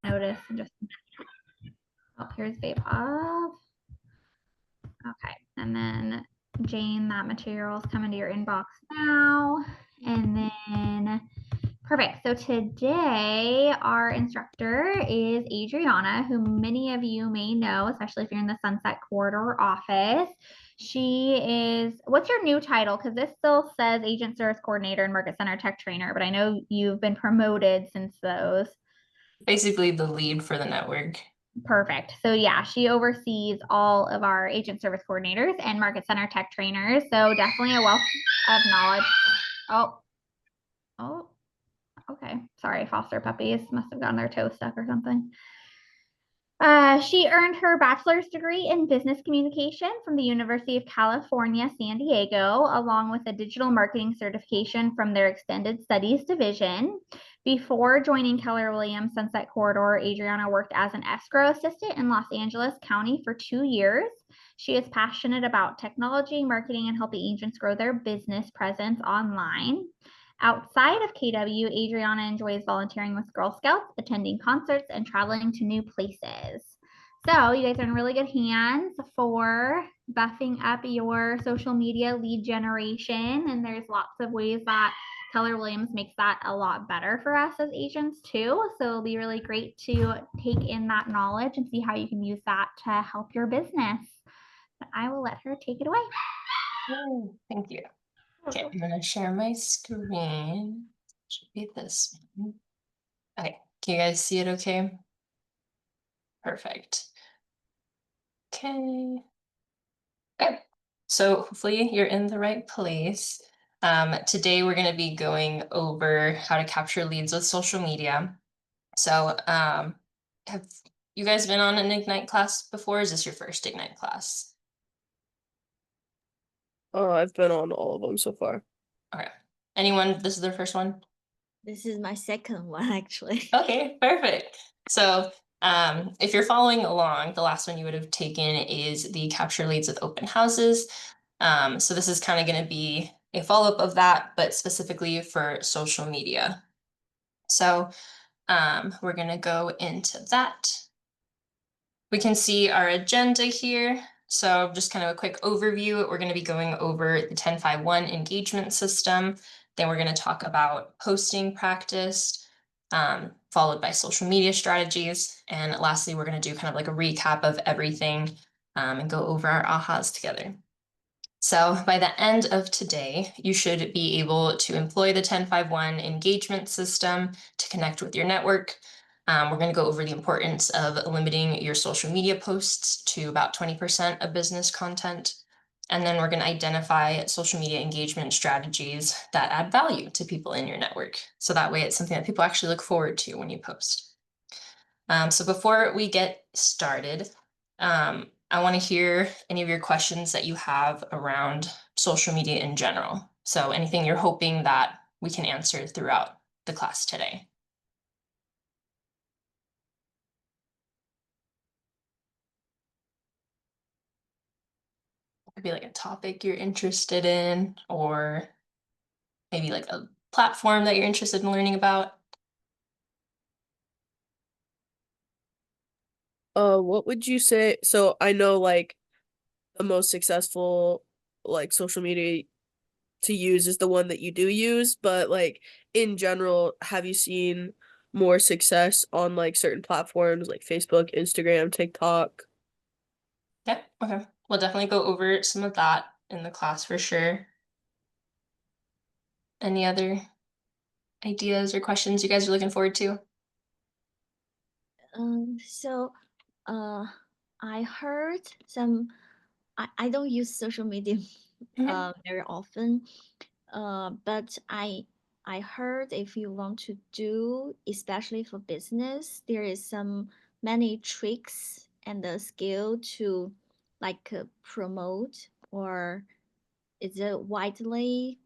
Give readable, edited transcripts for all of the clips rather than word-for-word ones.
Notice and just, oh, here's vape off. Okay, and then Jane, that material is coming to your inbox now. And then, perfect. So today our instructor is Adriana, who many of you may know, especially if you're in the Sunset Corridor office. She is, what's your new title? Because this still says Agent Service Coordinator and Market Center Tech Trainer, but I know you've been promoted since those. Basically the lead for the network. Perfect. So yeah, she oversees all of our agent service coordinators and market center tech trainers. So definitely a wealth of knowledge. Oh, oh, okay. Sorry, foster puppies must have gotten their toes stuck or something. She earned her bachelor's degree in business communication from the University of California, San Diego, along with a digital marketing certification from their extended studies division. Before joining Keller Williams Sunset Corridor, Adriana worked as an escrow assistant in Los Angeles County for 2 years. She is passionate about technology, marketing, and helping agents grow their business presence online. Outside of KW, Adriana enjoys volunteering with Girl Scouts, attending concerts, and traveling to new places. So you guys are in really good hands for buffing up your social media lead generation. And there's lots of ways that Keller Williams makes that a lot better for us as agents too. So it'll be really great to take in that knowledge and see how you can use that to help your business. But I will let her take it away. Thank you. Okay, I'm gonna share my screen. Should be this one. Okay, can you guys see it okay? Perfect. Okay. Okay, so hopefully you're in the right place. Today we're gonna be going over how to capture leads with social media. So have you guys been on an Ignite class before? Is this your first Ignite class? Oh, I've been on all of them so far. Okay. Anyone, this is their first one? This is my second one, actually. Okay, perfect. So if you're following along, the last one you would have taken is the capture leads with open houses. So this is kind of going to be a follow-up of that, but specifically for social media. So we're going to go into that. We can see our agenda here. So just kind of a quick overview. We're going to be going over the 10-5-1 engagement system. Then we're going to talk about posting practice, followed by social media strategies. And lastly, we're going to do kind of like a recap of everything and go over our ahas together. So by the end of today, you should be able to employ the 10-5-1 engagement system to connect with your network. We're going to go over the importance of limiting your social media posts to about 20% of business content. And then we're going to identify social media engagement strategies that add value to people in your network. So that way it's something that people actually look forward to when you post. So before we get started, I want to hear any of your questions that you have around social media in general. So anything you're hoping that we can answer throughout the class today. It could be like a topic you're interested in, or maybe like a platform that you're interested in learning about. What would you say? So I know like the most successful like social media to use is the one that you do use, but like in general, have you seen more success on like certain platforms like Facebook, Instagram, TikTok? Yeah, okay. We'll definitely go over some of that in the class for sure. Any other ideas or questions you guys are looking forward to? So I heard some, I don't use social media very often, but I heard if you want to do, especially for business, there is some many tricks and the skill to like promote, or is it widely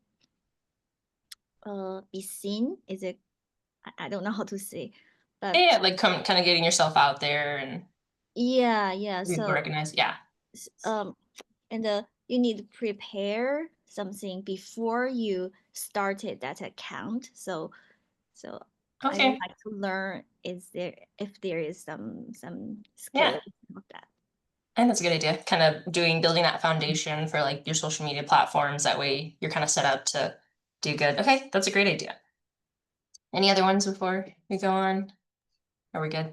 be seen? Is it, I don't know how to say, but Yeah, like kind of getting yourself out there and yeah. people So recognize. Yeah. um and you need to prepare something before you started that account. So I Okay. would like to learn if there is some Yeah. skills of that. I think that's a good idea. Kind of building that foundation for like your social media platforms. That way you're kind of set up to do good. Okay, that's a great idea. Any other ones before we go on? Are we good?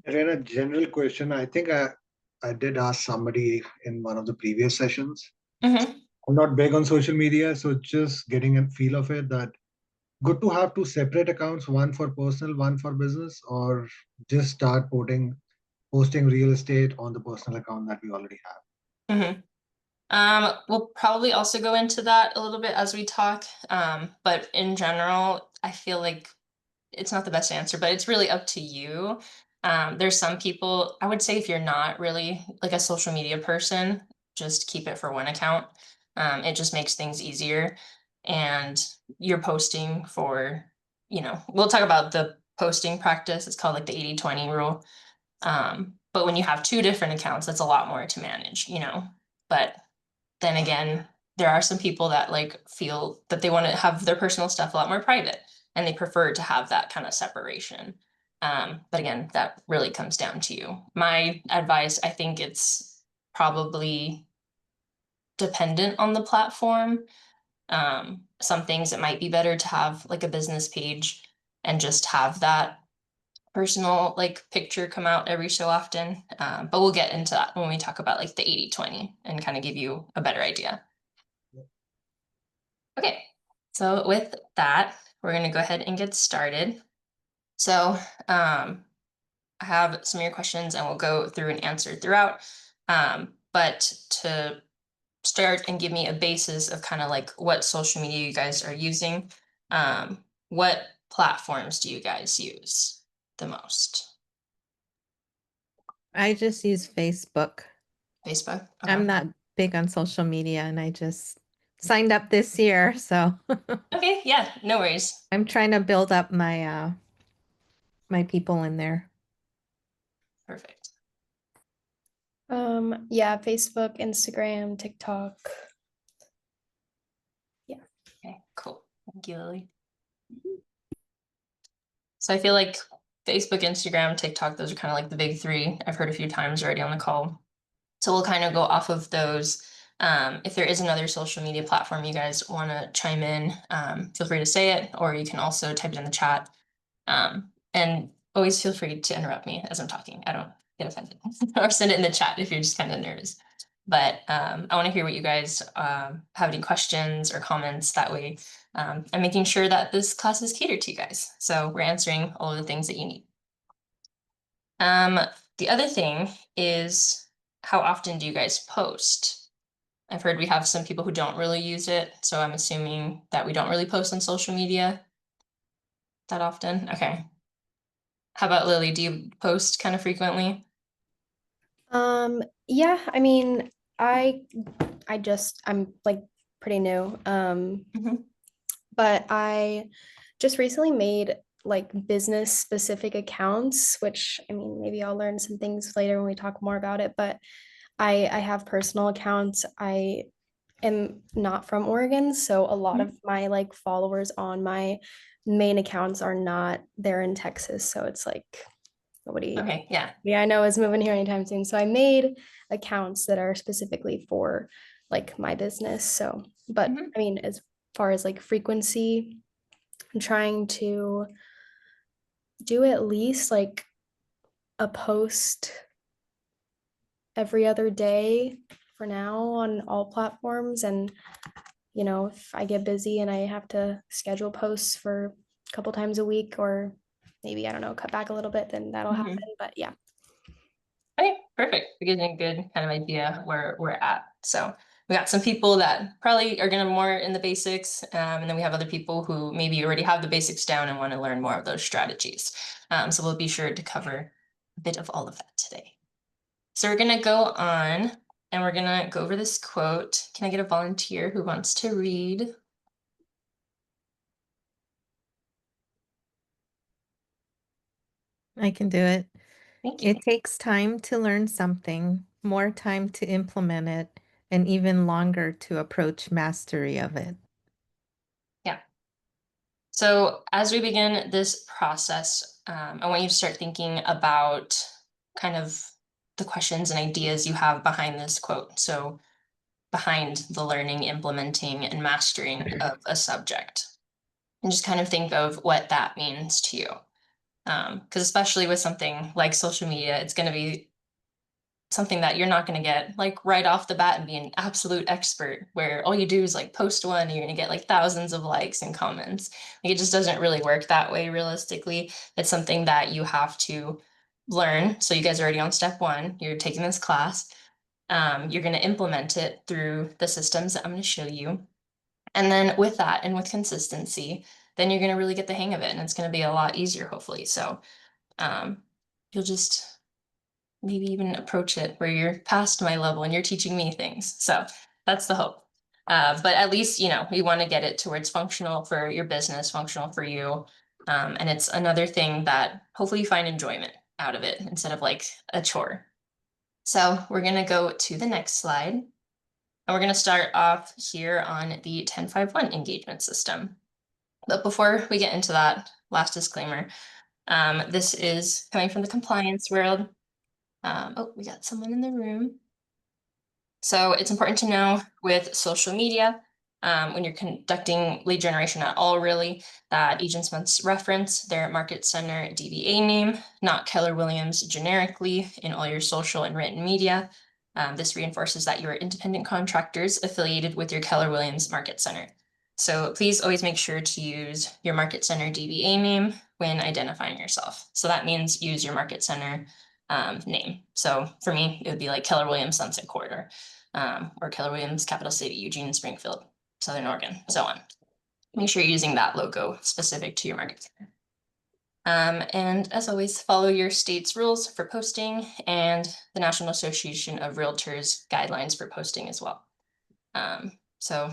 And then a general question, I think I did ask somebody in one of the previous sessions. Mm-hmm. I'm not big on social media, so just getting a feel of it, that good to have two separate accounts, one for personal, one for business, or just start posting real estate on the personal account that we already have. Mm-hmm. We'll probably also go into that a little bit as we talk. But in general, I feel like it's not the best answer, but it's really up to you. There's some people, I would say if you're not really like a social media person, just keep it for one account. It just makes things easier. And you're posting for, we'll talk about the posting practice. It's called like the 80-20 rule. But when you have two different accounts, that's a lot more to manage, But then again, there are some people that like feel that they want to have their personal stuff a lot more private and they prefer to have that kind of separation. But again, that really comes down to you. My advice, I think it's probably dependent on the platform. Some things it might be better to have like a business page and just have that personal like picture come out every so often. But we'll get into that when we talk about like the 80-20 and kind of give you a better idea. Okay, so with that, we're going to go ahead and get started. So I have some of your questions and we'll go through and answer throughout. But to start and give me a basis of kind of like what social media you guys are using, what platforms do you guys use the most? I just use Facebook. Facebook? I'm Okay. not big on social media and I just signed up this year, so Okay, yeah, no worries. I'm trying to build up my my people in there. Perfect. Yeah, Facebook, Instagram, TikTok. Okay, cool. Thank you, Lily. So I feel like Facebook, Instagram, TikTok, those are kind of like the big three I've heard a few times already on the call. So we'll kind of go off of those. If there is another social media platform you guys want to chime in, feel free to say it, or you can also type it in the chat. And always feel free to interrupt me as I'm talking. I don't get offended or send it in the chat if you're just kind of nervous. But I want to hear what you guys have any questions or comments. That way I'm making sure that this class is catered to you guys. So we're answering all of the things that you need. The other thing is, how often do you guys post? I've heard we have some people who don't really use it, so I'm assuming that we don't really post on social media that often. Okay. How about Lily? Do you post kind of frequently? Yeah, I mean, I'm like pretty new. Mhm. But I just recently made like business specific accounts, which I mean, maybe I'll learn some things later when we talk more about it, but I have personal accounts. I am not from Oregon, so a lot Mhm. of my like followers on my main accounts are not there in Texas, so it's like nobody Okay, yeah. I know is moving here anytime soon. So I made accounts that are specifically for like my business. So, but Mhm. I mean, as far as like frequency, I'm trying to do at least like a post every other day for now on all platforms. And, you know, if I get busy and I have to schedule posts for a couple times a week, or maybe, I don't know, cut back a little bit, then that'll Mhm. happen. But yeah. Okay, perfect. It gives me a good kind of idea where we're at. So we got some people that probably are gonna more in the basics, and then we have other people who maybe already have the basics down and want to learn more of those strategies. So we'll be sure to cover a bit of all of that today. So we're gonna go on and we're gonna go over this quote. Can I get a volunteer who wants to read? I can do it. Thank you. It takes time to learn something, more time to implement it, and even longer to approach mastery of it. Yeah, So as we begin this process, I want you to start thinking about kind of the questions and ideas you have behind this quote. So behind the learning, implementing, and mastering of a subject. And just kind of think of what that means to you. Because especially with something like social media, it's going to be something that you're not going to get like right off the bat and be an absolute expert, where all you do is like post one and you're going to get like thousands of likes and comments. Like, it just doesn't really work that way realistically. It's something that you have to learn. So you guys are already on step one, you're taking this class. You're going to implement it through the systems that I'm going to show you. And then with that and with consistency, then you're going to really get the hang of it, and it's going to be a lot easier, hopefully. So you'll just maybe even approach it where you're past my level and you're teaching me things. So that's the hope. But at least, we want to get it to where it's functional for your business, functional for you. And it's another thing that hopefully you find enjoyment out of it instead of like a chore. So we're going to go to the next slide. And we're going to start off here on the 1051 engagement system. But before we get into that, last disclaimer, this is coming from the compliance world. Oh, we got someone in the room. So it's important to know with social media, when you're conducting lead generation at all, really, that agents must reference their Market Center DBA name, not Keller Williams generically in all your social and written media. This reinforces that you are independent contractors affiliated with your Keller Williams Market Center. So please always make sure to use your Market Center DBA name when identifying yourself. So that means use your Market Center name. So for me, it would be like Keller Williams Sunset Corridor, or Keller Williams Capital City, Eugene, Springfield, Southern Oregon, so on. Make sure you're using that logo specific to your market center. And as always, follow your state's rules for posting and the National Association of Realtors guidelines for posting as well. So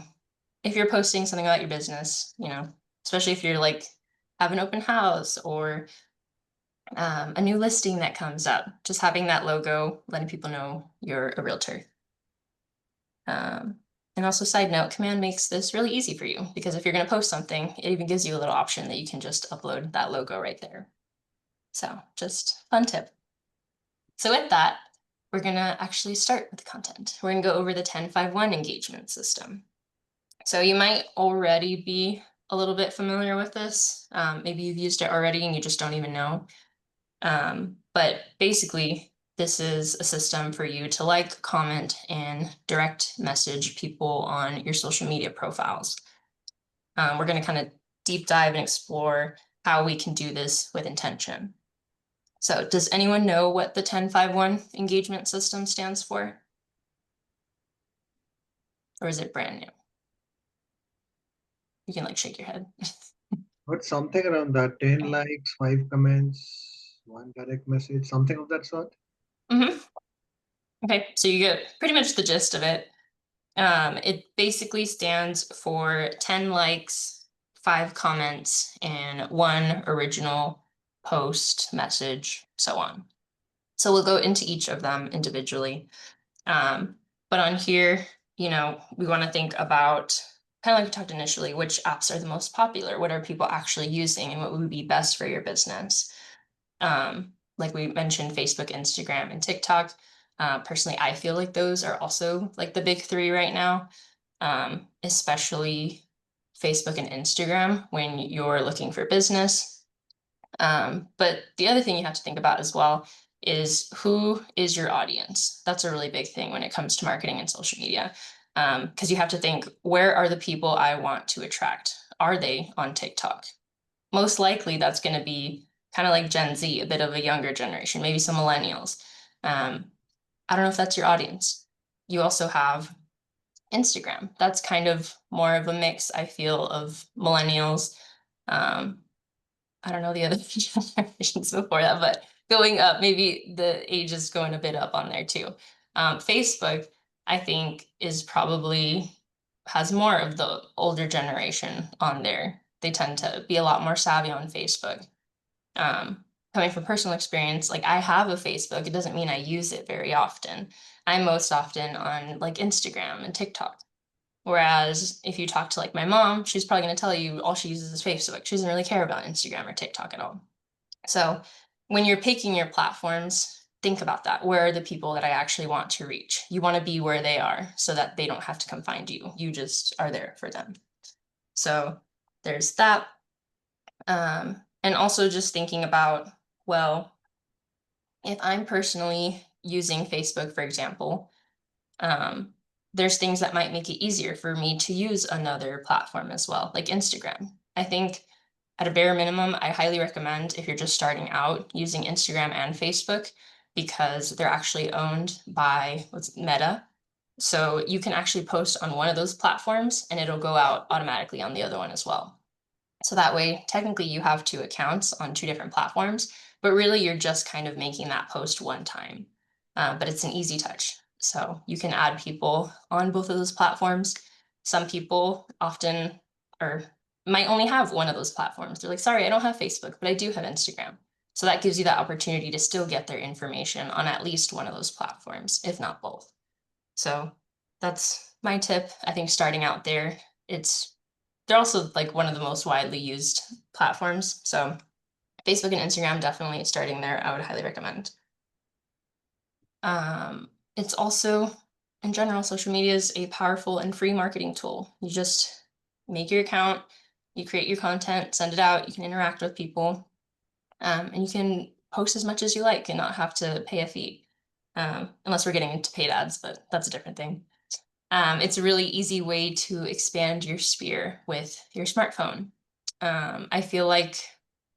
if you're posting something about your business, especially if you're like have an open house or a new listing that comes up, just having that logo, letting people know you're a realtor. And also, side note, Command makes this really easy for you, because if you're going to post something, it even gives you a little option that you can just upload that logo right there. So just fun tip. So with that, we're going to actually start with the content. We're going to go over the 1051 engagement system. So you might already be a little bit familiar with this. Maybe you've used it already and you just don't even know. But basically, this is a system for you to like, comment, and direct message people on your social media profiles. We're going to kind of deep dive and explore how we can do this with intention. So does anyone know what the 1051 engagement system stands for? Or is it brand new? You can like shake your head. But something around that, 10 likes, 5 comments, 1 direct message, something of that sort. Mm-hmm. Okay, so you get pretty much the gist of it. It basically stands for 10 likes, 5 comments, and 1 original post, message, so on. So we'll go into each of them individually. But on here, we want to think about, kind of like we talked initially, which apps are the most popular? What are people actually using, and what would be best for your business? Like we mentioned, Facebook, Instagram, and TikTok. Personally, I feel like those are also like the big 3 right now, especially Facebook and Instagram when you're looking for business. But the other thing you have to think about as well is, who is your audience? That's a really big thing when it comes to marketing and social media, because you have to think, where are the people I want to attract? Are they on TikTok? Most likely that's going to be kind of like Gen Z, a bit of a younger generation, maybe some millennials. I don't know if that's your audience. You also have Instagram. That's kind of more of a mix, I feel, of millennials. I don't know the other generations before that, but going up, maybe the age is going a bit up on there too. Facebook, I think, is probably has more of the older generation on there. They tend to be a lot more savvy on Facebook. Coming from personal experience, like I have a Facebook, it doesn't mean I use it very often. I'm most often on like Instagram and TikTok. Whereas if you talk to like my mom, she's probably going to tell you all she uses is Facebook. She doesn't really care about Instagram or TikTok at all. So when you're picking your platforms, think about that. Where are the people that I actually want to reach? You want to be where they are so that they don't have to come find you. You just are there for them. So there's that. And also just thinking about, well, if I'm personally using Facebook, for example, there's things that might make it easier for me to use another platform as well, like Instagram. I think at a bare minimum, I highly recommend if you're just starting out using Instagram and Facebook because they're actually owned by Meta. So you can actually post on one of those platforms and it'll go out automatically on the other one as well. So that way, technically you have 2 accounts on 2 different platforms, but really you're just kind of making that post one time. But it's an easy touch. So you can add people on both of those platforms. Some people often or might only have one of those platforms. They're like, sorry, I don't have Facebook, but I do have Instagram. So that gives you that opportunity to still get their information on at least one of those platforms, if not both. So that's my tip. I think starting out there, they're also like one of the most widely used platforms. So Facebook and Instagram, definitely starting there, I would highly recommend. It's also, in general, social media is a powerful and free marketing tool. You just make your account, you create your content, send it out, you can interact with people, and you can post as much as you like and not have to pay a fee. Unless we're getting into paid ads, but that's a different thing. It's a really easy way to expand your sphere with your smartphone. I feel like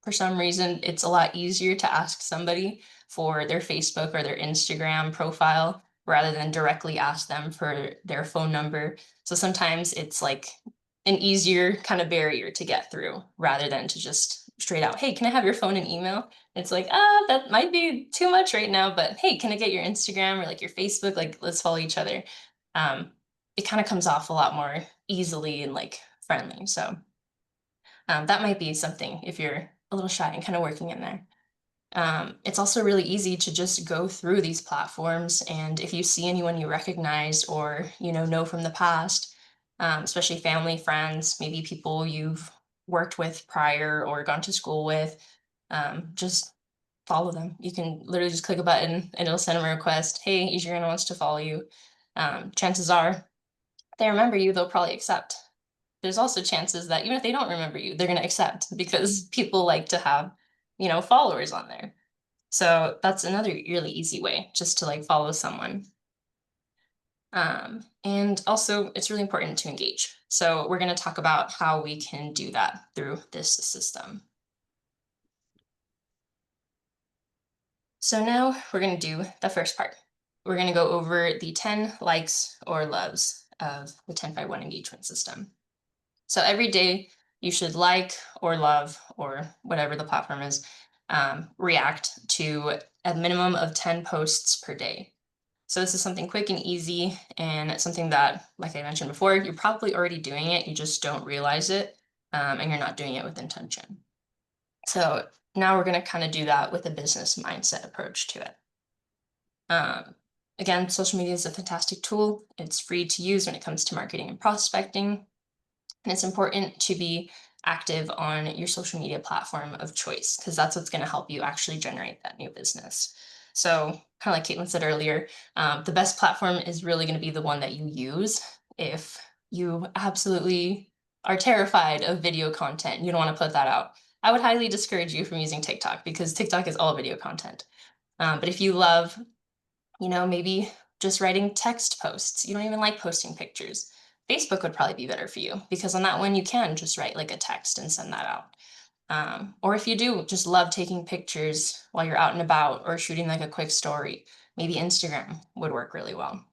for some reason, it's a lot easier to ask somebody for their Facebook or their Instagram profile rather than directly ask them for their phone number. So sometimes it's like an easier kind of barrier to get through rather than to just straight out, hey, can I have your phone and email? It's like, that might be too much right now, but hey, can I get your Instagram or like your Facebook? Like, let's follow each other. It kind of comes off a lot more easily and like friendly. So that might be something if you're a little shy and kind of working in there. It's also really easy to just go through these platforms, and if you see anyone you recognize or know from the past, especially family, friends, maybe people you've worked with prior or gone to school with, just follow them. You can literally just click a button and it'll send them a request. Hey, Adriana wants to follow you. Chances are they remember you, they'll probably accept. There's also chances that even if they don't remember you, they're going to accept because people like to have, followers on there. So that's another really easy way just to like follow someone. And also it's really important to engage. So we're going to talk about how we can do that through this system. So now we're going to do the first part. We're going to go over the 10 likes or loves of the 10-5-1 engagement system. So every day you should like or love or whatever the platform is, react to a minimum of 10 posts per day. So this is something quick and easy, and it's something that, like I mentioned before, you're probably already doing it, you just don't realize it, and you're not doing it with intention. So now we're going to kind of do that with a business mindset approach to it. Again, social media is a fantastic tool. It's free to use when it comes to marketing and prospecting. And it's important to be active on your social media platform of choice because that's what's going to help you actually generate that new business. So kind of like Caitlin said earlier, the best platform is really going to be the one that you use. If you absolutely are terrified of video content, you don't want to put that out, I would highly discourage you from using TikTok because TikTok is all video content. But if you love, maybe just writing text posts, you don't even like posting pictures, Facebook would probably be better for you because on that one you can just write like a text and send that out. Or if you do just love taking pictures while you're out and about or shooting like a quick story, maybe Instagram would work really well.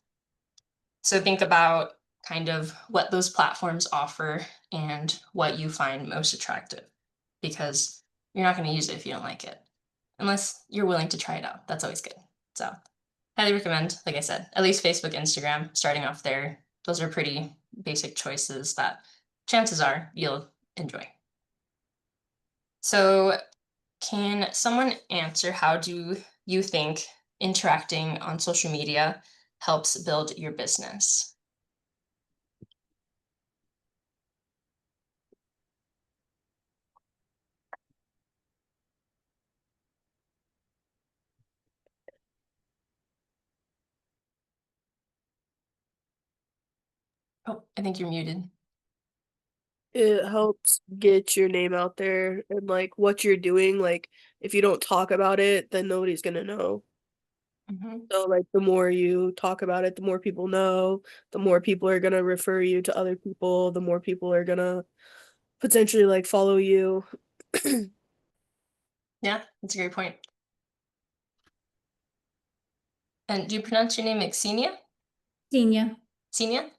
So think about kind of what those platforms offer and what you find most attractive because you're not going to use it if you don't like it unless you're willing to try it out. That's always good. So highly recommend, like I said, at least Facebook, Instagram, starting off there. Those are pretty basic choices that chances are you'll enjoy. So can someone answer how do you think interacting on social media helps build your business? Oh, I think you're muted. It helps get your name out there and like what you're doing. Like if you don't talk about it, then nobody's gonna know. Mhm. So like the more you talk about it, the more people know, the more people are gonna refer you to other people, the more people are gonna potentially like follow you. Yeah, that's a great point. And do you pronounce your name Xenia? Senior. Xenia?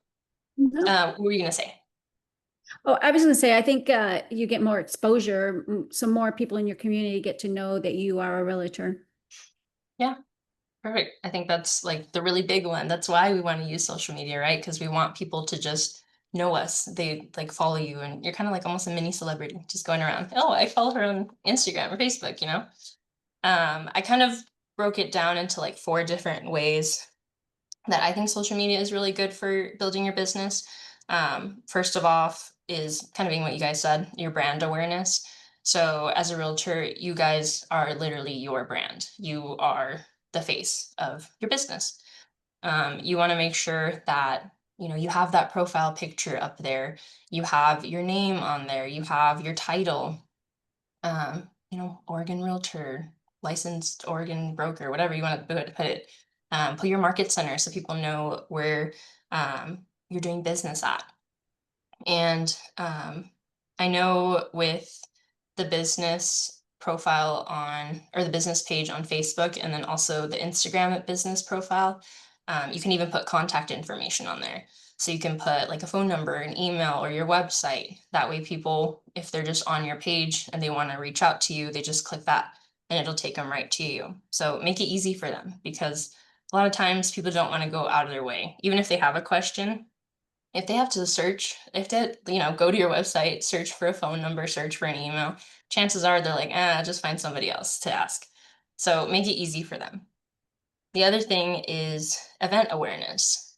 Mhm. What were you gonna say? Oh, I was going to say, I think you get more exposure, so more people in your community get to know that you are a realtor. Yeah, perfect. I think that's like the really big one. That's why we want to use social media, right? Because we want people to just know us. They like follow you, and you're kind of like almost a mini celebrity just going around. Oh, I follow her on Instagram or Facebook, you know? I kind of broke it down into like 4 different ways that I think social media is really good for building your business. First of all is kind of being what you guys said, your brand awareness. So as a realtor, you guys are literally your brand. You are the face of your business. You want to make sure that you have that profile picture up there. You have your name on there. You have your title. Oregon realtor, licensed Oregon broker, whatever you want to put it. Put your market center so people know where you're doing business at. And I know with the business profile or the business page on Facebook, and then also the Instagram business profile, you can even put contact information on there. So you can put like a phone number, an email, or your website. That way people, if they're just on your page and they want to reach out to you, they just click that and it'll take them right to you. So make it easy for them, because a lot of times people don't want to go out of their way. Even if they have a question, if they have to search, if they, go to your website, search for a phone number, search for an email, chances are they're like, just find somebody else to ask. So make it easy for them. The other thing is event awareness.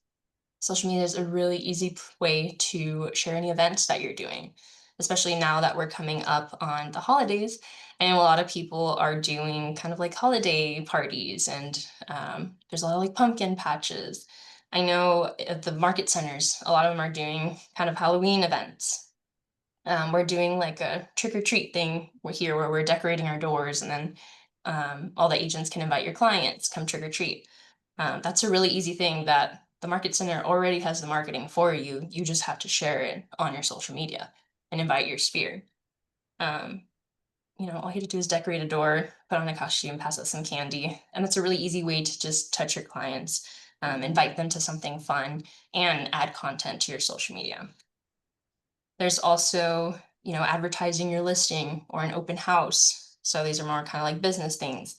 Social media is a really easy way to share any events that you're doing, especially now that we're coming up on the holidays. And a lot of people are doing kind of like holiday parties, and there's a lot of like pumpkin patches. I know at the market centers, a lot of them are doing kind of Halloween events. We're doing like a trick or treat thing here where we're decorating our doors, and then all the agents can invite your clients, come trick or treat. That's a really easy thing that the market center already has the marketing for you. You just have to share it on your social media and invite your sphere. All you have to do is decorate a door, put on a costume, pass out some candy. And it's a really easy way to just touch your clients, invite them to something fun, and add content to your social media. There's also, advertising your listing or an open house. So these are more kind of like business things.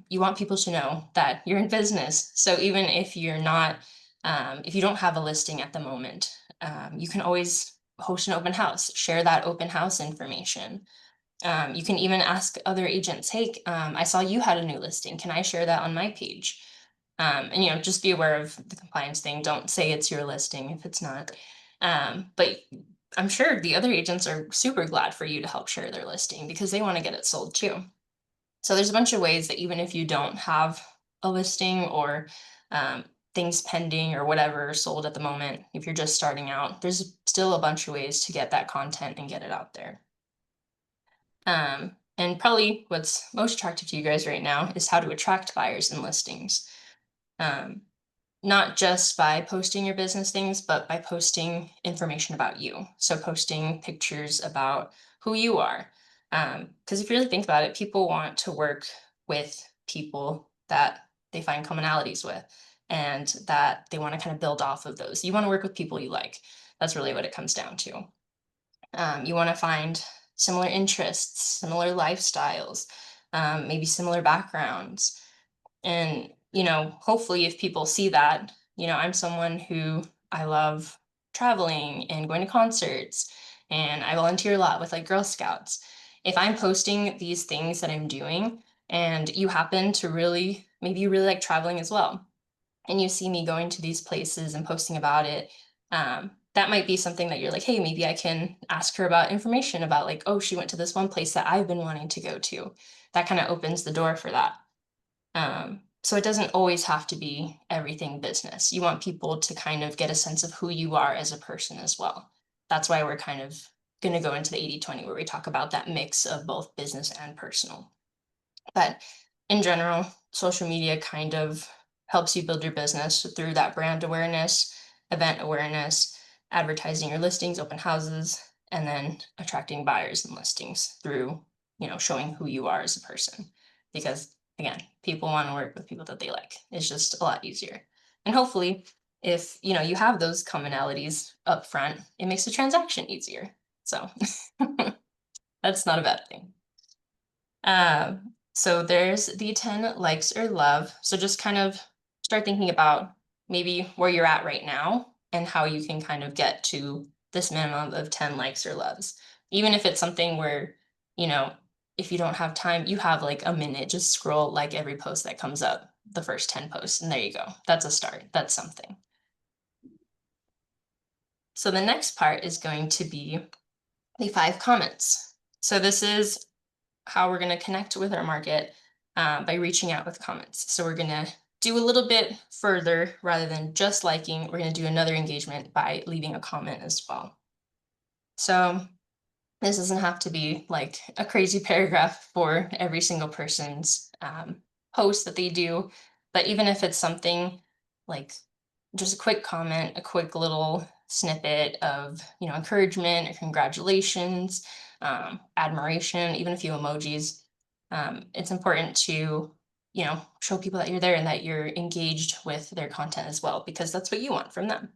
You want people to know that you're in business. So even if you're not, if you don't have a listing at the moment, you can always host an open house, share that open house information. You can even ask other agents, hey, I saw you had a new listing. Can I share that on my page? And just be aware of the compliance thing. Don't say it's your listing if it's not. But I'm sure the other agents are super glad for you to help share their listing because they want to get it sold too. So there's a bunch of ways that even if you don't have a listing or things pending or whatever sold at the moment, if you're just starting out, there's still a bunch of ways to get that content and get it out there. And probably what's most attractive to you guys right now is how to attract buyers and listings. Not just by posting your business things, but by posting information about you. So posting pictures about who you are. Because if you really think about it, people want to work with people that they find commonalities with and that they want to kind of build off of those. You want to work with people you like. That's really what it comes down to. You want to find similar interests, similar lifestyles, maybe similar backgrounds. And, hopefully if people see that, I'm someone who I love traveling and going to concerts, and I volunteer a lot with like Girl Scouts. If I'm posting these things that I'm doing and you happen to maybe you really like traveling as well, and you see me going to these places and posting about it, that might be something that you're like, hey, maybe I can ask her about information about like, oh, she went to this one place that I've been wanting to go to. That kind of opens the door for that. So it doesn't always have to be everything business. You want people to kind of get a sense of who you are as a person as well. That's why we're kind of going to go into the 80-20, where we talk about that mix of both business and personal. But in general, social media kind of helps you build your business through that brand awareness, event awareness, advertising your listings, open houses, and then attracting buyers and listings through, showing who you are as a person. Because again, people want to work with people that they like. It's just a lot easier. And hopefully, if you have those commonalities up front, it makes the transaction easier. So that's not a bad thing. So there's the 10 likes or love. So just kind of start thinking about maybe where you're at right now and how you can kind of get to this minimum of 10 likes or loves. Even if it's something where, if you don't have time, you have like a minute, just scroll like every post that comes up, the first 10 posts, and there you go. That's a start. That's something. So the next part is going to be the 5 comments. So this is how we're going to connect with our market by reaching out with comments. So we're going to do a little bit further rather than just liking. We're going to do another engagement by leaving a comment as well. So this doesn't have to be like a crazy paragraph for every single person's post that they do, but even if it's something like just a quick comment, a quick little snippet of encouragement or congratulations, admiration, even a few emojis, it's important to show people that you're there and that you're engaged with their content as well, because that's what you want from them.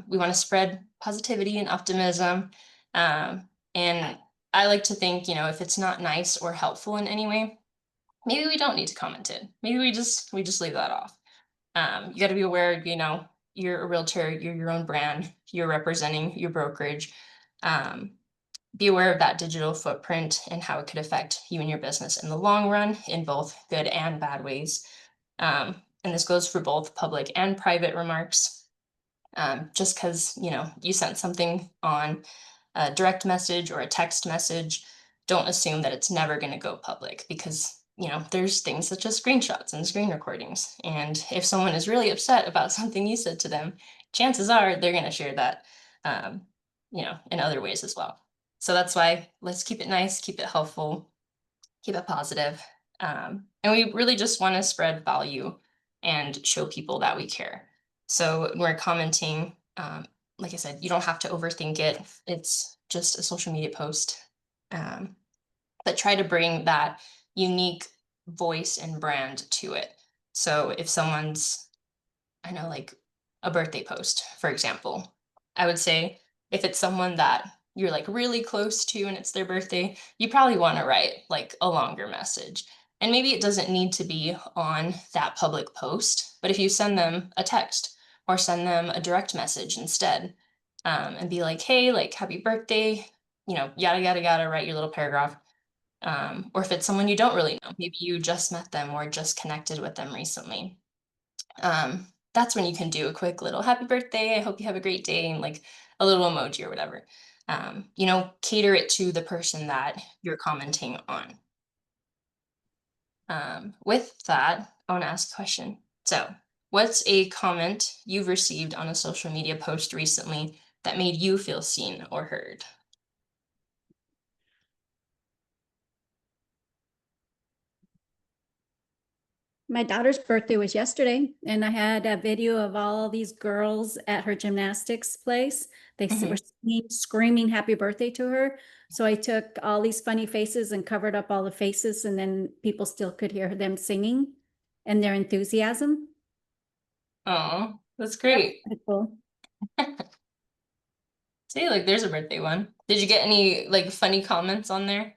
We want to spread positivity and optimism, and I like to think, if it's not nice or helpful in any way, maybe we don't need to comment it. Maybe we just leave that off. You got to be aware, you're a realtor, you're your own brand, you're representing your brokerage. Be aware of that digital footprint and how it could affect you and your business in the long run in both good and bad ways. And this goes for both public and private remarks. Just because, you sent something on a direct message or a text message, don't assume that it's never going to go public, because there's things such as screenshots and screen recordings. And if someone is really upset about something you said to them, chances are they're going to share that, in other ways as well. So that's why let's keep it nice, keep it helpful, keep it positive. And we really just want to spread value and show people that we care. So when we're commenting, like I said, you don't have to overthink it. It's just a social media post. But try to bring that unique voice and brand to it. So if someone's, like a birthday post, for example, I would say if it's someone that you're like really close to and it's their birthday, you probably want to write like a longer message. And maybe it doesn't need to be on that public post, but if you send them a text or send them a direct message instead, and be like, hey, like happy birthday, yada, yada, yada, write your little paragraph. Or if it's someone you don't really know, maybe you just met them or just connected with them recently. That's when you can do a quick little happy birthday, I hope you have a great day, and like a little emoji or whatever. Cater it to the person that you're commenting on. With that, I want to ask a question. So, what's a comment you've received on a social media post recently that made you feel seen or heard? My daughter's birthday was yesterday, and I had a video of all these girls at her gymnastics place. They were screaming happy birthday to her. So I took all these funny faces and covered up all the faces, and then people still could hear them singing and their enthusiasm. Oh, that's great. Pretty cool. See, like there's a birthday one. Did you get any like funny comments on there?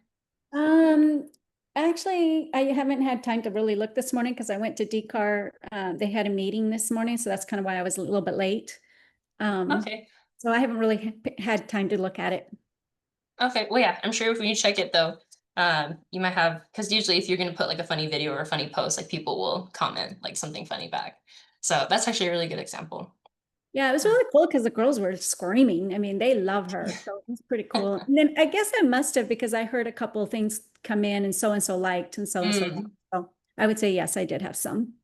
Actually, I haven't had time to really look this morning because I went to DCAR. They had a meeting this morning, so that's kind of why I was a little bit late. Okay. So I haven't really had time to look at it. Okay. Well, yeah, I'm sure if you check it though, you might have, because usually if you're going to put like a funny video or a funny post, like people will comment like something funny back. So that's actually a really good example. Yeah, it was really cool because the girls were screaming. I mean, they love her. So it was pretty cool. And then I guess I must have, because I heard a couple of things come in and so liked and so. So I would say yes, I did have some.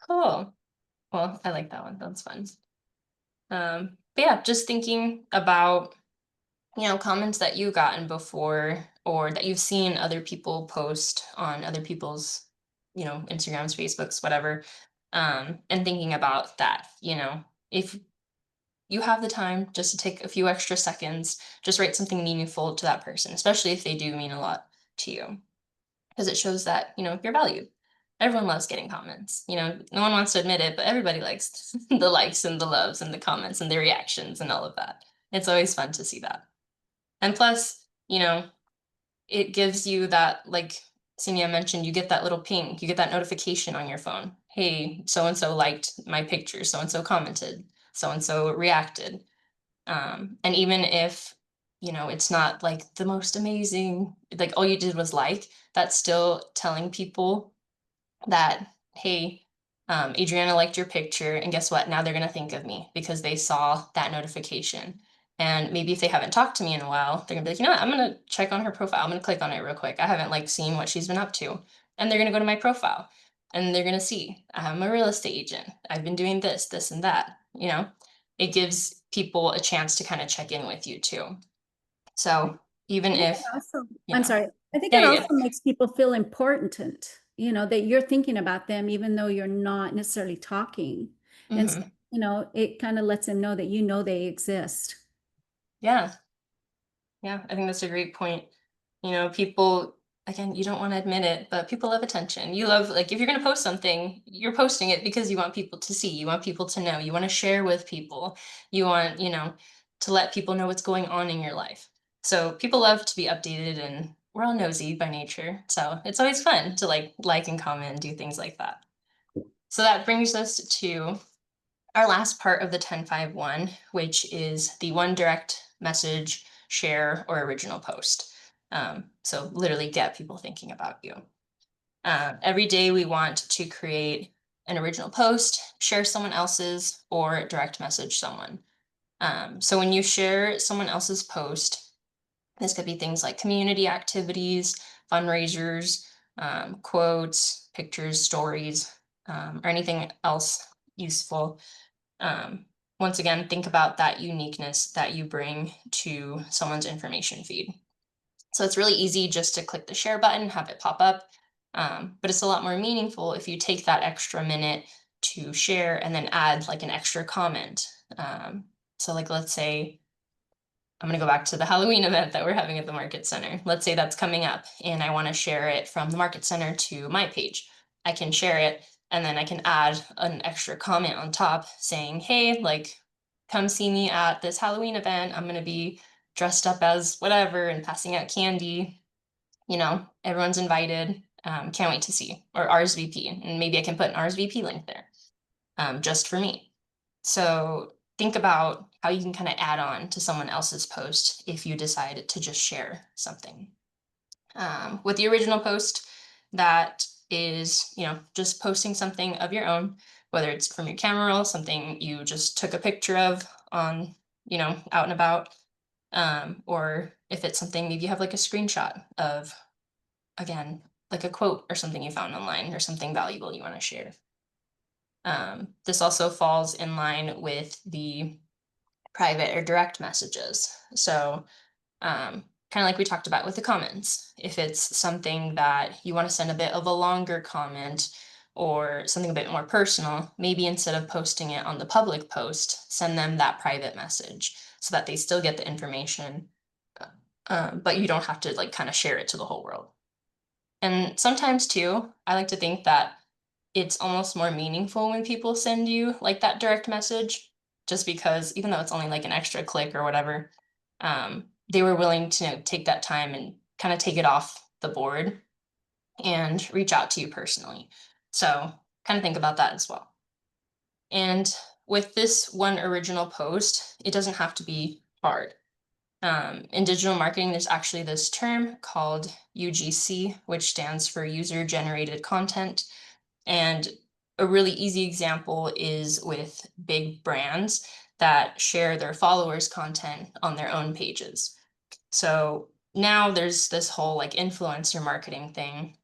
Cool. Well, I like that one. That's fun. But yeah, just thinking about, comments that you've gotten before or that you've seen other people post on other people's, Instagrams, Facebooks, whatever. And thinking about that, if you have the time just to take a few extra seconds, just write something meaningful to that person, especially if they do mean a lot to you. Because it shows that, you're valued. Everyone loves getting comments. No one wants to admit it, but everybody likes the likes and the loves and the comments and the reactions and all of that. It's always fun to see that. And plus, it gives you that, like Senia mentioned, you get that little ping, you get that notification on your phone. Hey, so-and-so liked my picture, so-and-so commented, so-and-so reacted. And even if, it's not like the most amazing, like all you did was like, that's still telling people that, hey, Adriana liked your picture, and guess what? Now they're going to think of me because they saw that notification. And maybe if they haven't talked to me in a while, they're gonna be like, you know what, I'm gonna check on her profile. I'm gonna click on it real quick. I haven't like seen what she's been up to. And they're gonna go to my profile and they're gonna see I'm a real estate agent. I've been doing this, this, and that. It gives people a chance to kind of check in with you too. So even I think if it also, yeah. I'm sorry, I think Yeah, it you're also good. makes people feel important, that you're thinking about them, even though you're not necessarily talking. And, so, Mhm. it kind of lets them know that they exist. Yeah. Yeah, I think that's a great point. People, again, you don't want to admit it, but people love attention. You love, like, if you're going to post something, you're posting it because you want people to see, you want people to know, you want to share with people, you want, to let people know what's going on in your life. So people love to be updated, and we're all nosy by nature. So it's always fun to like and comment and do things like that. So that brings us to our last part of the 10-5-1, which is the one direct message, share, or original post. So literally get people thinking about you. Every day we want to create an original post, share someone else's, or direct message someone. So when you share someone else's post, this could be things like community activities, fundraisers, quotes, pictures, stories, or anything else useful. Once again, think about that uniqueness that you bring to someone's information feed. So it's really easy just to click the share button, have it pop up. But it's a lot more meaningful if you take that extra minute to share and then add like an extra comment. So like, let's say, I'm going to go back to the Halloween event that we're having at the Market Center. Let's say that's coming up and I want to share it from the Market Center to my page. I can share it and then I can add an extra comment on top saying, hey, like, come see me at this Halloween event. I'm going to be dressed up as whatever and passing out candy. Everyone's invited. Can't wait to see. Or RSVP. And maybe I can put an RSVP link there just for me. So think about how you can kind of add on to someone else's post if you decide to just share something. With the original post, that is, just posting something of your own, whether it's from your camera roll, something you just took a picture of on, out and about, or if it's something maybe you have like a screenshot of, again, like a quote or something you found online or something valuable you want to share. This also falls in line with the private or direct messages. So kind of like we talked about with the comments, if it's something that you want to send a bit of a longer comment or something a bit more personal, maybe instead of posting it on the public post, send them that private message so that they still get the information, but you don't have to like kind of share it to the whole world. And sometimes too, I like to think that it's almost more meaningful when people send you like that direct message, just because even though it's only like an extra click or whatever, they were willing to take that time and kind of take it off the board and reach out to you personally. So kind of think about that as well. And with this one original post, it doesn't have to be hard. In digital marketing, there's actually this term called UGC, which stands for user generated content. And a really easy example is with big brands that share their followers' content on their own pages. So now there's this whole like influencer marketing thing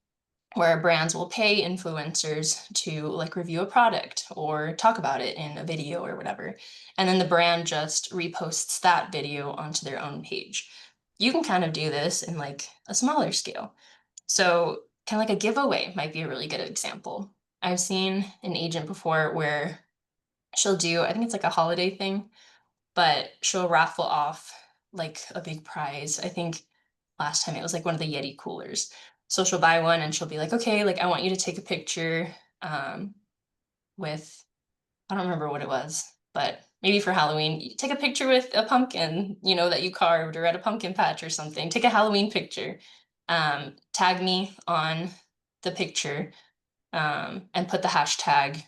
where brands will pay influencers to like review a product or talk about it in a video or whatever. And then the brand just reposts that video onto their own page. You can kind of do this in like a smaller scale. So kind of like a giveaway might be a really good example. I've seen an agent before where she'll do, I think it's like a holiday thing, but she'll raffle off like a big prize. I think last time it was like one of the Yeti coolers. So she'll buy one and she'll be like, okay, like I want you to take a picture with, I don't remember what it was, but maybe for Halloween, you take a picture with a pumpkin, you know, that you carved or at a pumpkin patch or something. Take a Halloween picture. Tag me on the picture and put the hashtag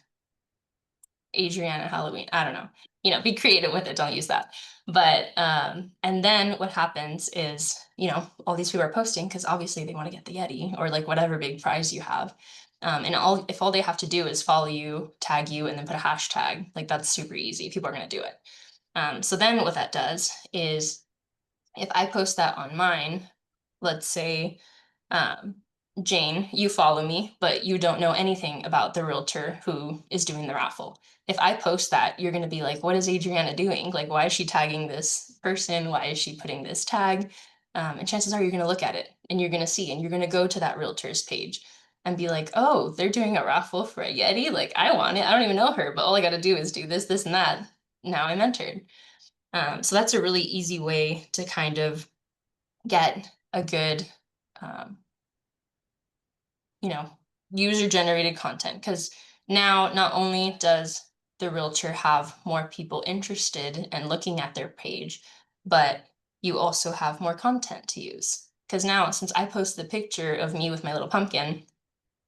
Adriana Halloween. I don't know. You know, be creative with it. Don't use that. But and then what happens is, you know, all these people are posting because obviously they want to get the Yeti or like whatever big prize you have. And if all they have to do is follow you, tag you, and then put a hashtag, like that's super easy. People are gonna do it. So then what that does is if I post that on mine, let's say Jane, you follow me, but you don't know anything about the realtor who is doing the raffle. If I post that, you're going to be like, what is Adriana doing? Like, why is she tagging this person? Why is she putting this tag? And chances are you're going to look at it and you're going to see, and you're going to go to that realtor's page and be like, oh, they're doing a raffle for a Yeti. Like, I want it. I don't even know her, but all I got to do is do this, this, and that. Now I'm entered. So that's a really easy way to kind of get a good, you know, user generated content. Because now not only does the realtor have more people interested and looking at their page, but you also have more content to use. Because now, since I post the picture of me with my little pumpkin,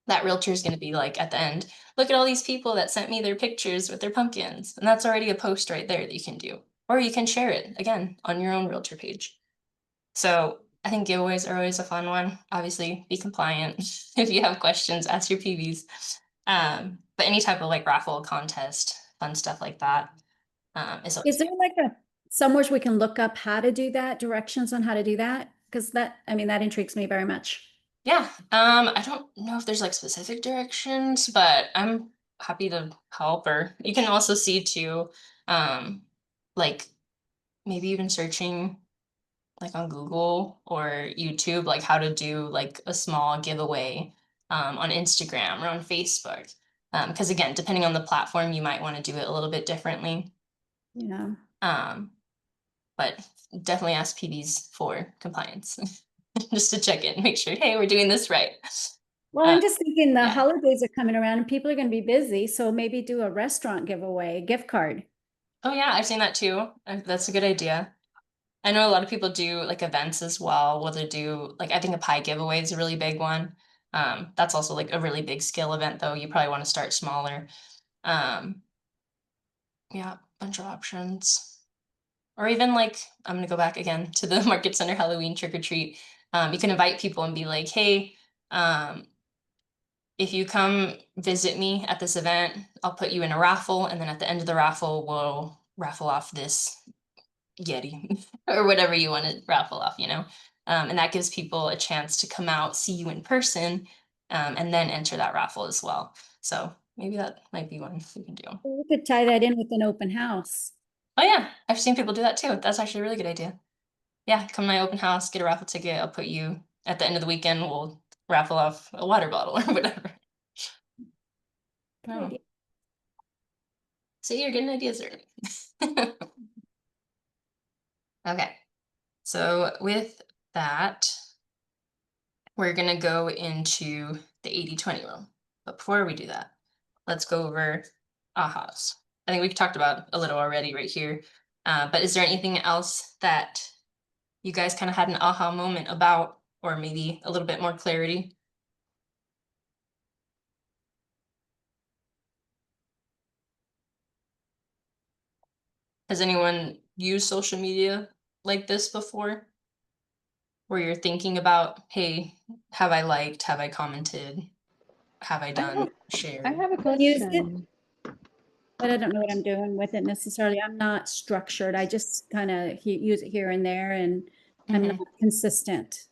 that realtor is going to be like at the end, look at all these people that sent me their pictures with their pumpkins. And that's already a post right there that you can do. Or you can share it again on your own realtor page. So I think giveaways are always a fun one. Obviously, be compliant. If you have questions, ask your PVs. But any type of like raffle contest, fun stuff like that. Is Is there like somewhere we can look up how to do that, directions on how to do that? Because that, I mean, that intrigues me very much. yeah. I don't know if there's like specific directions, but I'm happy to help. Or you can also see too, like maybe even searching like on Google or YouTube, like how to do like a small giveaway on Instagram or on Facebook. Because again, depending on the platform, you might want to do it a little bit differently. Yeah. But definitely ask PVs for compliance, just to check in, make sure, hey, we're doing this right. Well, I'm just thinking the yeah. holidays are coming around and people are going to be busy. So maybe do a restaurant giveaway, gift card. Oh yeah, I've seen that too. That's a good idea. I know a lot of people do like events as well. Where they do like, I think a pie giveaway is a really big one. That's also like a really big scale event though. You probably want to start smaller. Yeah, bunch of options. Or even like, I'm gonna go back again to the Market Center Halloween trick or treat. You can invite people and be like, hey, if you come visit me at this event, I'll put you in a raffle, and then at the end of the raffle, we'll raffle off this Yeti or whatever you want to raffle off, you know. And that gives people a chance to come out, see you in person, and then enter that raffle as well. So maybe that might be one we can do. We could tie that in with an open house. Oh yeah, I've seen people do that too. That's actually a really good idea. Yeah, come to my open house, get a raffle ticket. I'll put you at the end of the weekend. We'll raffle off a water bottle or whatever. Good Oh. idea. See, you're getting ideas early. Okay, so with that, we're gonna go into the 80-20 rule. But before we do that, let's go over ahas. I think we've talked about a little already right here. But is there anything else that you guys kind of had an aha moment about, or maybe a little bit more clarity? Has anyone used social media like this before? Where you're thinking about, hey, have I liked, have I commented, have I done, shared? I have a Use it. question. But I don't know what I'm doing with it necessarily. I'm not structured. I just kind of use it here and there, and I'm Mhm. not consistent.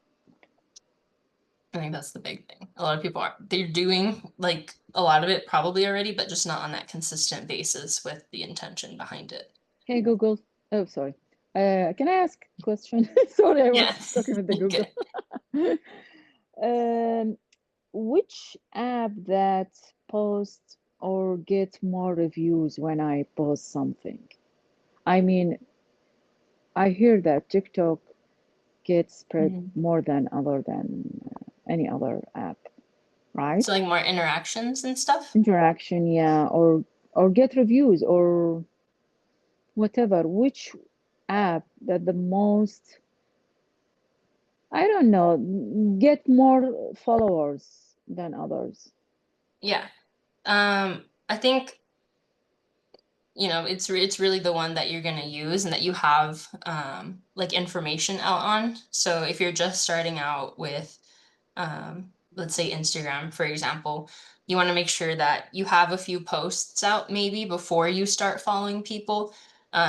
I think that's the big thing. A lot of people they're doing like a lot of it probably already, but just not on that consistent basis with the intention behind it. Hey Google. Oh, sorry. Can I ask a question? Sorry, I was Yeah. talking with the Google. Which app that posts or get more reviews when I post something? I mean, I hear that TikTok gets spread Mhm. more than any other app, right? So like more interactions and stuff. Interaction, yeah, or get reviews or whatever. Which app that the most, I don't know, get more followers than others? Yeah. I think it's really the one that you're going to use and that you have like information out on. So if you're just starting out with let's say Instagram, for example, you want to make sure that you have a few posts out maybe before you start following people,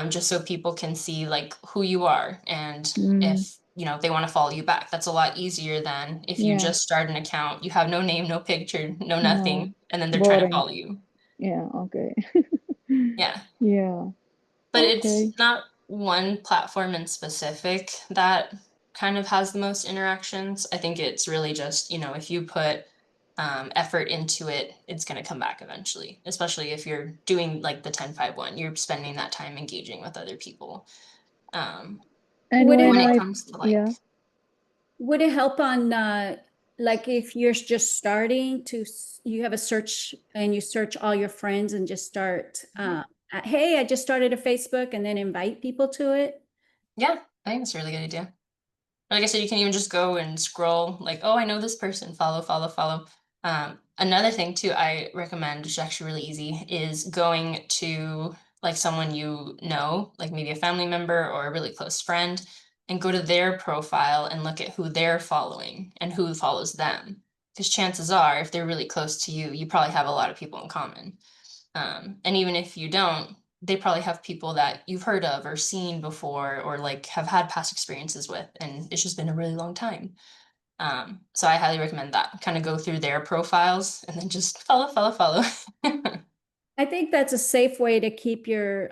just so people can see like who you are and if they want to follow you back. That's a lot easier than if you Yeah. just start an account, you have no name, no picture, no No. nothing, and then they're trying to Boring. follow you. Yeah, okay. Yeah. Yeah. But Okay. it's not one platform in specific that kind of has the most interactions. I think it's really just, if you put effort into it, it's going to come back eventually, especially if you're doing like the 10-5-1, you're spending that time engaging with other people. And Would it When help- it comes to like, yeah. Would it help on like if you're just starting you have a search and you search all your friends and just start hey, I just started a Facebook, and then invite people to it? yeah, I think it's a really good idea. Like I said, you can even just go and scroll like, oh, I know this person, follow, follow, follow. Another thing too, I recommend, which is actually really easy, is going to like someone you know, like maybe a family member or a really close friend, and go to their profile and look at who they're following and who follows them. Because chances are, if they're really close to you, you probably have a lot of people in common. And even if you don't, they probably have people that you've heard of or seen before or like have had past experiences with, and it's just been a really long time. So I highly recommend that. Kind of go through their profiles and then just follow, follow, follow. I think that's a safe way to keep your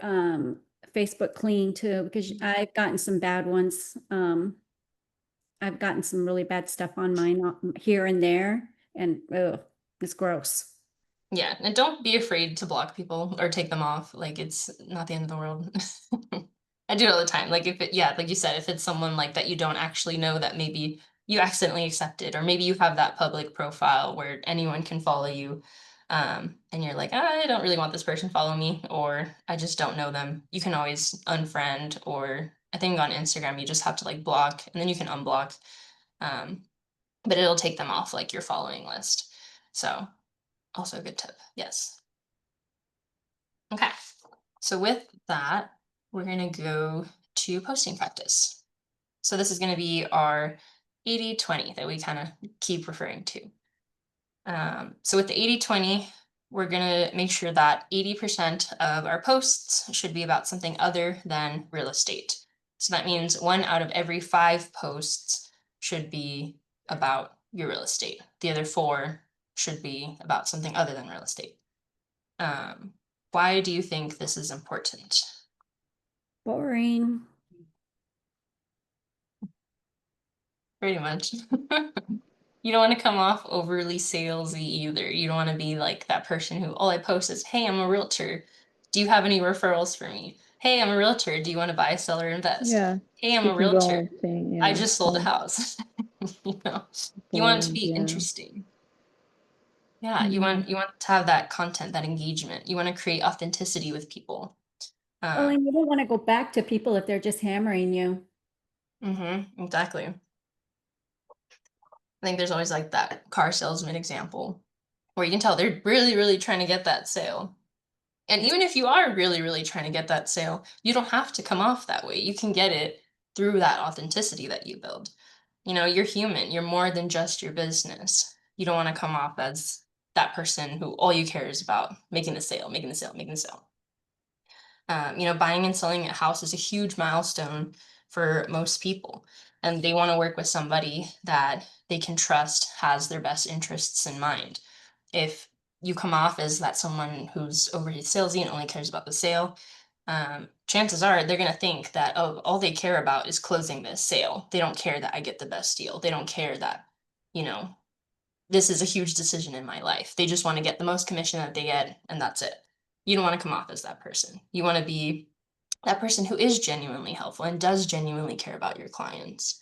Facebook clean too, because I've gotten some bad ones. I've gotten some really bad stuff on mine here and there, and it's gross. Yeah, and don't be afraid to block people or take them off. Like it's not the end of the world. I do it all the time. Like like you said, if it's someone like that you don't actually know that maybe you accidentally accepted, or maybe you have that public profile where anyone can follow you, and you're like, I don't really want this person to follow me, or I just don't know them. You can always unfriend, or I think on Instagram you just have to like block, and then you can unblock, but it'll take them off like your following list. So. Also a good tip, yes. Okay, so with that, we're gonna go to posting practice. So this is gonna be our 80-20 that we kind of keep referring to. So with the 80-20, we're gonna make sure that 80% of our posts should be about something other than real estate. So that means 1 out of every 5 posts should be about your real estate. The other 4 should be about something other than real estate. Why do you think this is important? Boring. Pretty much. You don't want to come off overly salesy either. You don't want to be like that person who all I post is, hey, I'm a realtor. Do you have any referrals for me? Hey, I'm a realtor. Do you want to buy, sell, or invest? Yeah. Hey, I'm a Typical realtor. thing, I yeah. just sold a Oh, house. You want it to boring, be yeah. interesting. Yeah, you want to have that content, that engagement. You want to create authenticity with people. Well, and you don't want to go back to people if they're just hammering you. Exactly. I think there's always like that car salesman example where you can tell they're really, really trying to get that sale. And even if you are really, really trying to get that sale, you don't have to come off that way. You can get it through that authenticity that you build. You're human. You're more than just your business. You don't want to come off as that person who all you care is about making the sale, making the sale, making the sale. Buying and selling a house is a huge milestone for most people. and they want to work with somebody that they can trust has their best interests in mind. If you come off as that someone who's overly salesy and only cares about the sale, chances are they're going to think that, oh, all they care about is closing this sale. They don't care that I get the best deal. They don't care that, this is a huge decision in my life. They just want to get the most commission that they get, and that's it. You don't want to come off as that person. You want to be that person who is genuinely helpful and does genuinely care about your clients.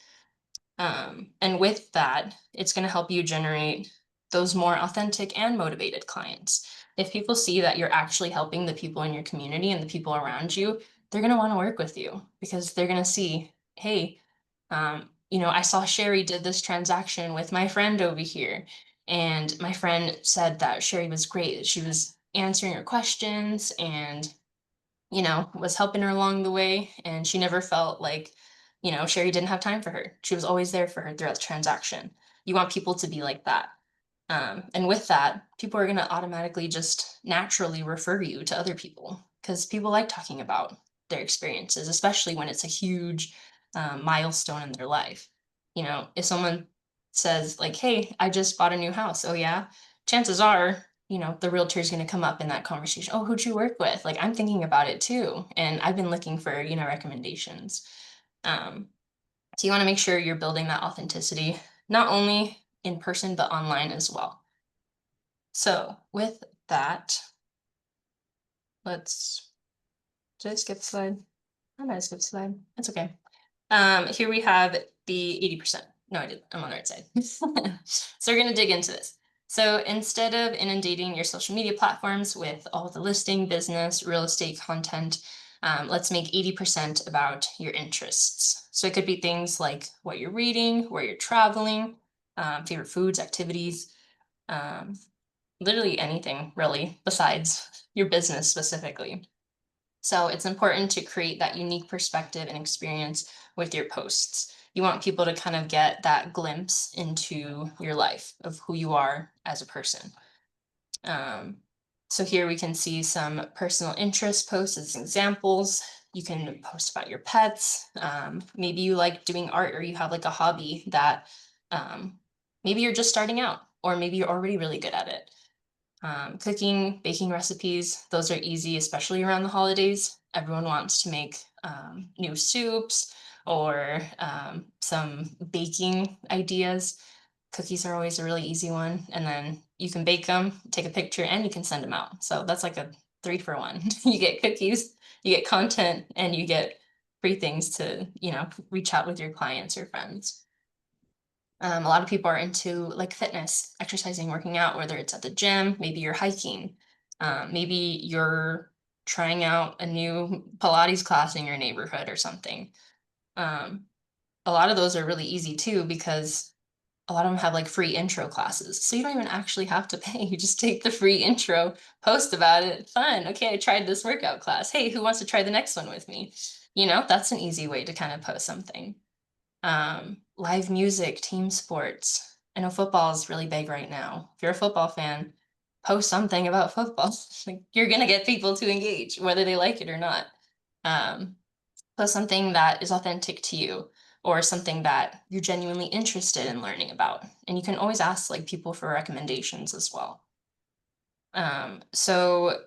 And with that, it's going to help you generate those more authentic and motivated clients. If people see that you're actually helping the people in your community and the people around you, they're going to want to work with you because they're going to see, hey, I saw Sherry did this transaction with my friend over here. And my friend said that Sherry was great, that she was answering her questions and, was helping her along the way. And she never felt like, Sherry didn't have time for her. She was always there for her throughout the transaction. You want people to be like that. And with that, people are going to automatically just naturally refer you to other people because people like talking about their experiences, especially when it's a huge milestone in their life. If someone says like, hey, I just bought a new house. Oh yeah. Chances are, the realtor is going to come up in that conversation. Oh, who'd you work with? Like, I'm thinking about it too. And I've been looking for, recommendations. So you want to make sure you're building that authenticity, not only in person, but online as well. So with that, did I skip a slide? I might have skipped a slide. That's okay. Here we have the 80%. No, I didn't. I'm on the right side. So we're going to dig into this. So instead of inundating your social media platforms with all the listing, business, real estate content, let's make 80% about your interests. So it could be things like what you're reading, where you're traveling, favorite foods, activities, literally anything really besides your business specifically. So it's important to create that unique perspective and experience with your posts. You want people to kind of get that glimpse into your life of who you are as a person. So here we can see some personal interest posts as examples. You can post about your pets. Maybe you like doing art or you have like a hobby that maybe you're just starting out or maybe you're already really good at it. Cooking, baking recipes, those are easy, especially around the holidays. Everyone wants to make new soups or some baking ideas. Cookies are always a really easy one. And then you can bake them, take a picture, and you can send them out. So that's like a 3-for-1. You get cookies, you get content, and you get free things to, reach out with your clients or friends. A lot of people are into like fitness, exercising, working out, whether it's at the gym, maybe you're hiking, maybe you're trying out a new Pilates class in your neighborhood or something. A lot of those are really easy too, because a lot of them have like free intro classes. So you don't even actually have to pay. You just take the free intro, post about it. Fun. Okay, I tried this workout class. Hey, who wants to try the next one with me? That's an easy way to kind of post something. Live music, team sports. I know football is really big right now. If you're a football fan, post something about football. Like, you're gonna get people to engage, whether they like it or not. Post something that is authentic to you or something that you're genuinely interested in learning about. And you can always ask like people for recommendations as well. So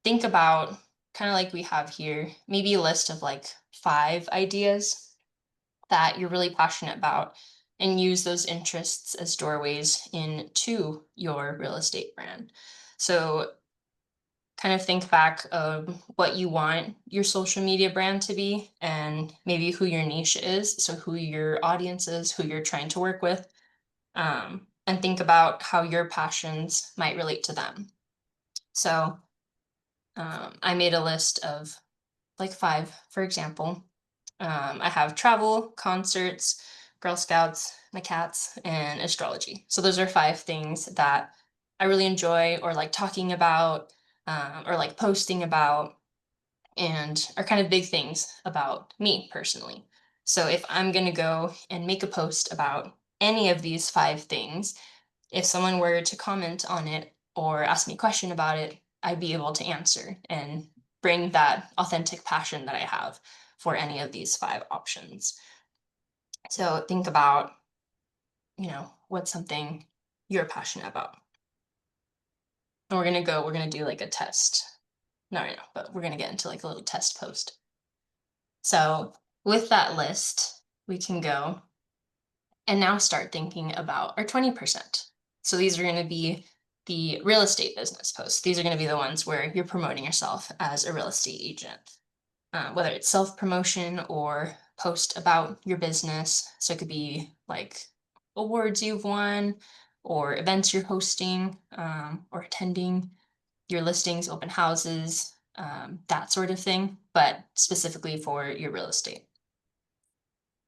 think about kind of like we have here, maybe a list of like 5 ideas that you're really passionate about and use those interests as doorways into your real estate brand. So kind of think back of what you want your social media brand to be and maybe who your niche is. So who your audience is, who you're trying to work with, and think about how your passions might relate to them. So I made a list of like 5, for example. I have travel, concerts, Girl Scouts, my cats, and astrology. So those are 5 things that I really enjoy or like talking about or like posting about and are kind of big things about me personally. So if I'm going to go and make a post about any of these 5 things, if someone were to comment on it or ask me a question about it, I'd be able to answer and bring that authentic passion that I have for any of these 5 options. So think about, what's something you're passionate about. And we're gonna do like a test. No, but we're gonna get into like a little test post. So with that list, we can go and now start thinking about our 20%. So these are gonna be the real estate business posts. These are gonna be the ones where you're promoting yourself as a real estate agent. Whether it's self-promotion or post about your business. So it could be like awards you've won or events you're hosting or attending, your listings, open houses, that sort of thing, but specifically for your real estate.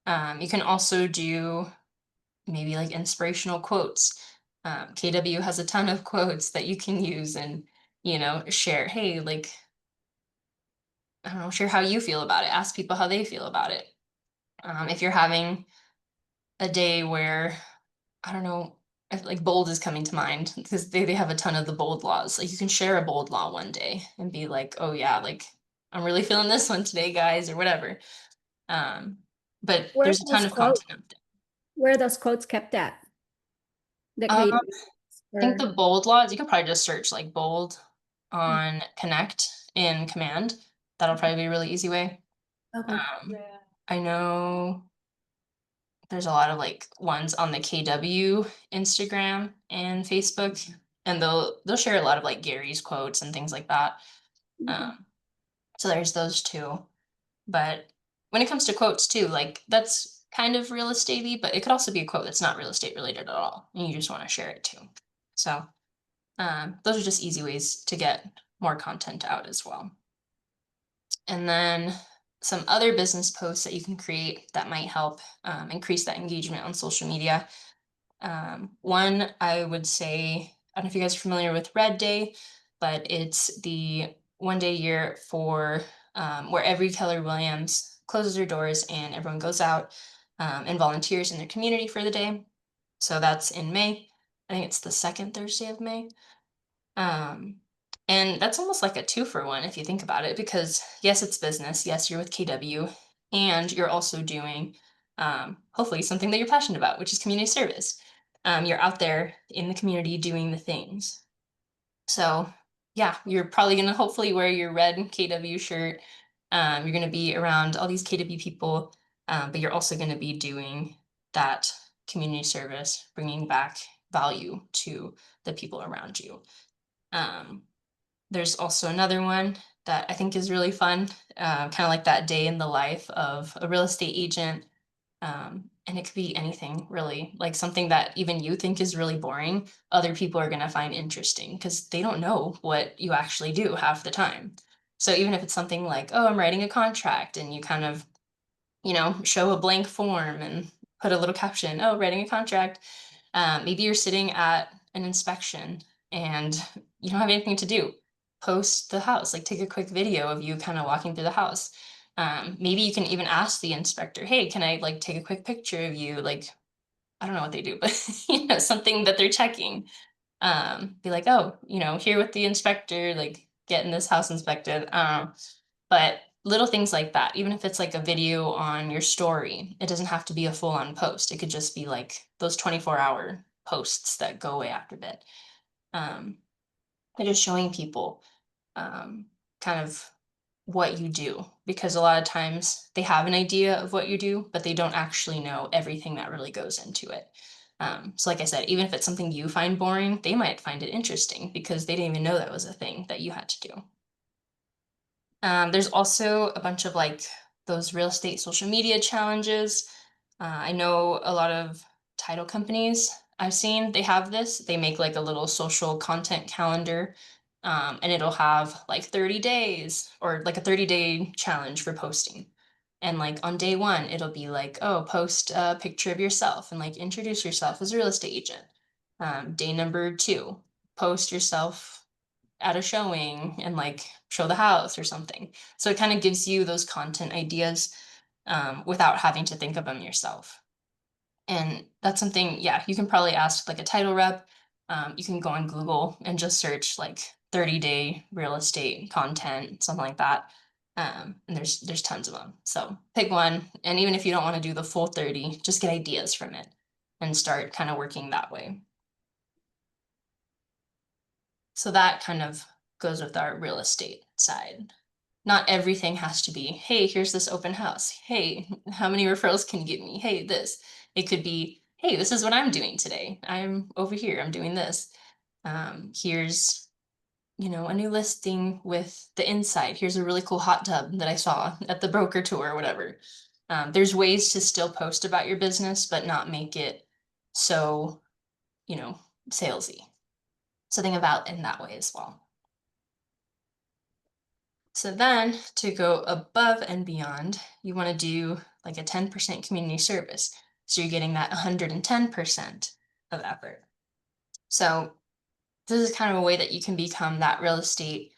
You can also do maybe like inspirational quotes. KW has a ton of quotes that you can use and, share. Hey, like, I don't know, share how you feel about it. Ask people how they feel about it. If you're having a day where, I don't know, like bold is coming to mind because they have a ton of the bold laws. Like you can share a bold law one day and be like, oh yeah, like I'm really feeling this one today, guys, or whatever. But Where there's a ton those of quotes- content out there. Where are those quotes kept at? The I KW think or- the bold laws, you could probably just search like bold on Connect in Command. That'll probably be a really easy way. Okay. I know there's a lot of like ones on the KW Instagram and Facebook, and they'll share a lot of like Gary's quotes and things like that. So there's those two. But when it comes to quotes too, like that's kind of real estatey, but it could also be a quote that's not real estate related at all, and you just want to share it too. So those are just easy ways to get more content out as well. And then some other business posts that you can create that might help increase that engagement on social media. One, I would say, I don't know if you guys are familiar with Red Day, but it's the 1 day a year for where every Keller Williams closes their doors and everyone goes out and volunteers in their community for the day. So that's in May. I think it's the second Thursday of May. And that's almost like a 2-for-1 if you think about it, because yes, it's business. Yes, you're with KW, and you're also doing hopefully something that you're passionate about, which is community service. You're out there in the community doing the things. So yeah, you're probably gonna hopefully wear your red KW shirt. You're gonna be around all these KW people, but you're also gonna be doing that community service, bringing back value to the people around you. There's also another one that I think is really fun, kind of like that day in the life of a real estate agent. And it could be anything really, like something that even you think is really boring, other people are going to find interesting because they don't know what you actually do half the time. So even if it's something like, oh, I'm writing a contract, and you kind of, show a blank form and put a little caption, oh, writing a contract. Maybe you're sitting at an inspection and you don't have anything to do. Post the house, like take a quick video of you kind of walking through the house. Maybe you can even ask the inspector, hey, can I like take a quick picture of you? Like, I don't know what they do, but something that they're checking. Be like, oh, here with the inspector, like getting this house inspected. But little things like that, even if it's like a video on your story, it doesn't have to be a full-on post. It could just be like those 24-hour posts that go away after a bit. And just showing people kind of what you do, because a lot of times they have an idea of what you do, but they don't actually know everything that really goes into it. So like I said, even if it's something you find boring, they might find it interesting because they didn't even know that was a thing that you had to do. There's also a bunch of like those real estate social media challenges. I know a lot of title companies I've seen, they have this. They make like a little social content calendar, and it'll have like 30 days or like a 30-day challenge for posting. And like on day 1, it'll be like, oh, post a picture of yourself and like introduce yourself as a real estate agent. Day number 2, post yourself at a showing and like show the house or something. So it kind of gives you those content ideas without having to think of them yourself. And that's something, yeah, you can probably ask like a title rep. You can go on Google and just search like 30-day real estate content, something like that. And there's tons of them. So pick one, and even if you don't want to do the full 30, just get ideas from it and start kind of working that way. So that kind of goes with our real estate side. Not everything has to be, hey, here's this open house. Hey, how many referrals can you give me? Hey, this. It could be, hey, this is what I'm doing today. I'm over here, I'm doing this. Here's, a new listing with the inside. Here's a really cool hot tub that I saw at the broker tour or whatever. There's ways to still post about your business, but not make it so, salesy. So think about in that way as well. So then to go above and beyond, you want to do like a 10% community service. So you're getting that 110% of effort. So this is kind of a way that you can become that real estate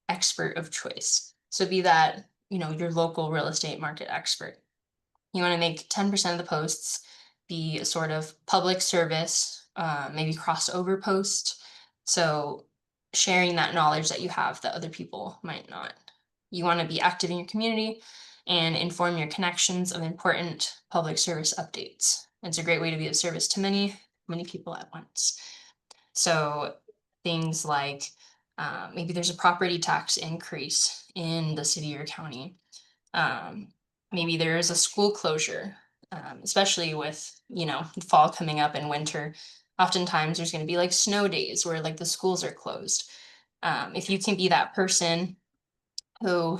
expert of choice. So be that, your local real estate market expert. You want to make 10% of the posts be a sort of public service, maybe crossover post. So sharing that knowledge that you have that other people might not. You want to be active in your community and inform your connections of important public service updates. It's a great way to be of service to many, many people at once. So things like maybe there's a property tax increase in the city or county. Maybe there is a school closure, especially with, fall coming up and winter. Oftentimes there's going to be like snow days where like the schools are closed. If you can be that person who,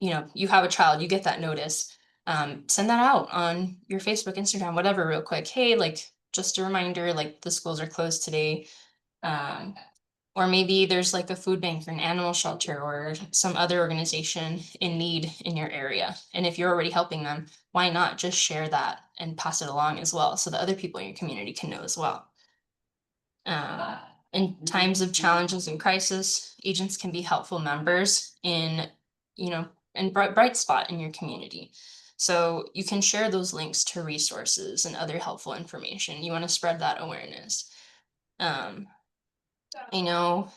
you have a child, you get that notice, send that out on your Facebook, Instagram, whatever, real quick. Hey, like just a reminder, like the schools are closed today. Or maybe there's like a food bank or an animal shelter or some other organization in need in your area. And if you're already helping them, why not just share that and pass it along as well so that other people in your community can know as well. In times of challenges and crisis, agents can be helpful members in, and bright spot in your community. So you can share those links to resources and other helpful information. You want to spread that awareness. I know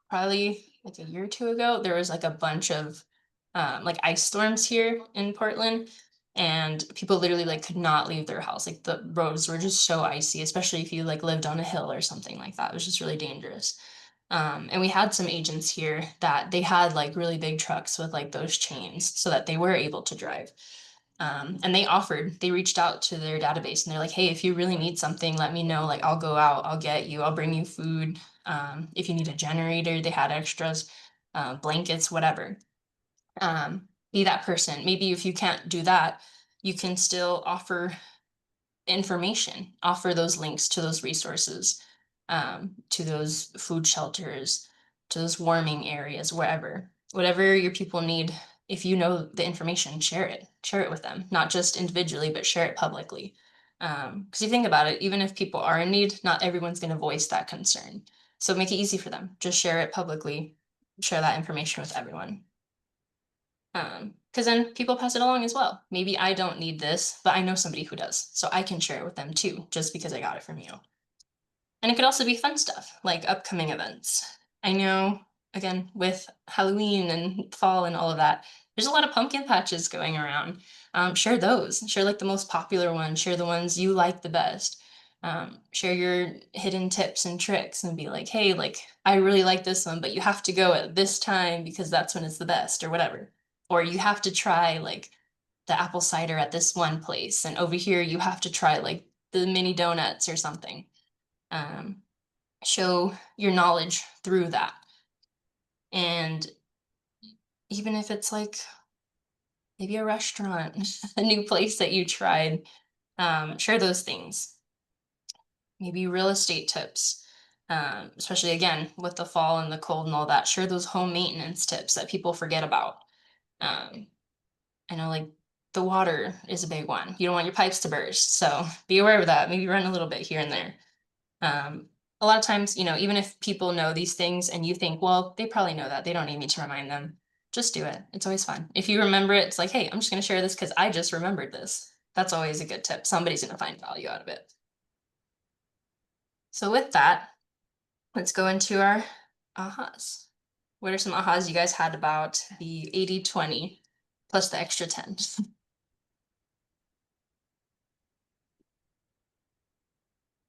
probably like a year or two ago, there was like a bunch of like ice storms here in Portland, and people literally like could not leave their house. Like the roads were just so icy, especially if you like lived on a hill or something like that. It was just really dangerous. And we had some agents here that they had like really big trucks with like those chains so that they were able to drive. And they reached out to their database and they're like, hey, if you really need something, let me know. Like I'll go out, I'll get you, I'll bring you food. If you need a generator, they had extras, blankets, whatever. Be that person. Maybe if you can't do that, you can still offer information, offer those links to those resources, to those food shelters, to those warming areas, whatever your people need. If you know the information, share it with them, not just individually, but share it publicly. Because you think about it, even if people are in need, not everyone's going to voice that concern. So make it easy for them. Just share it publicly, share that information with everyone. Because then people pass it along as well. Maybe I don't need this, but I know somebody who does. So I can share it with them too, just because I got it from you. And it could also be fun stuff, like upcoming events. I know, again, with Halloween and fall and all of that, there's a lot of pumpkin patches going around. Share those. Share like the most popular ones. Share the ones you like the best. Share your hidden tips and tricks and be like, hey, like, I really like this one, but you have to go at this time because that's when it's the best or whatever. Or you have to try like the apple cider at this one place. And over here, you have to try like the mini donuts or something. Show your knowledge through that. And even if it's like maybe a restaurant, a new place that you tried, share those things. Maybe real estate tips, especially again with the fall and the cold and all that. Share those home maintenance tips that people forget about. I know like the water is a big one. You don't want your pipes to burst, so be aware of that. Maybe run a little bit here and there. A lot of times, even if people know these things and you think, well, they probably know that, they don't need me to remind them, just do it. It's always fun. If you remember it, it's like, hey, I'm just going to share this because I just remembered this. That's always a good tip. Somebody's going to find value out of it. So with that, let's go into our ahas. What are some ahas you guys had about the 80-20 plus the extra 10?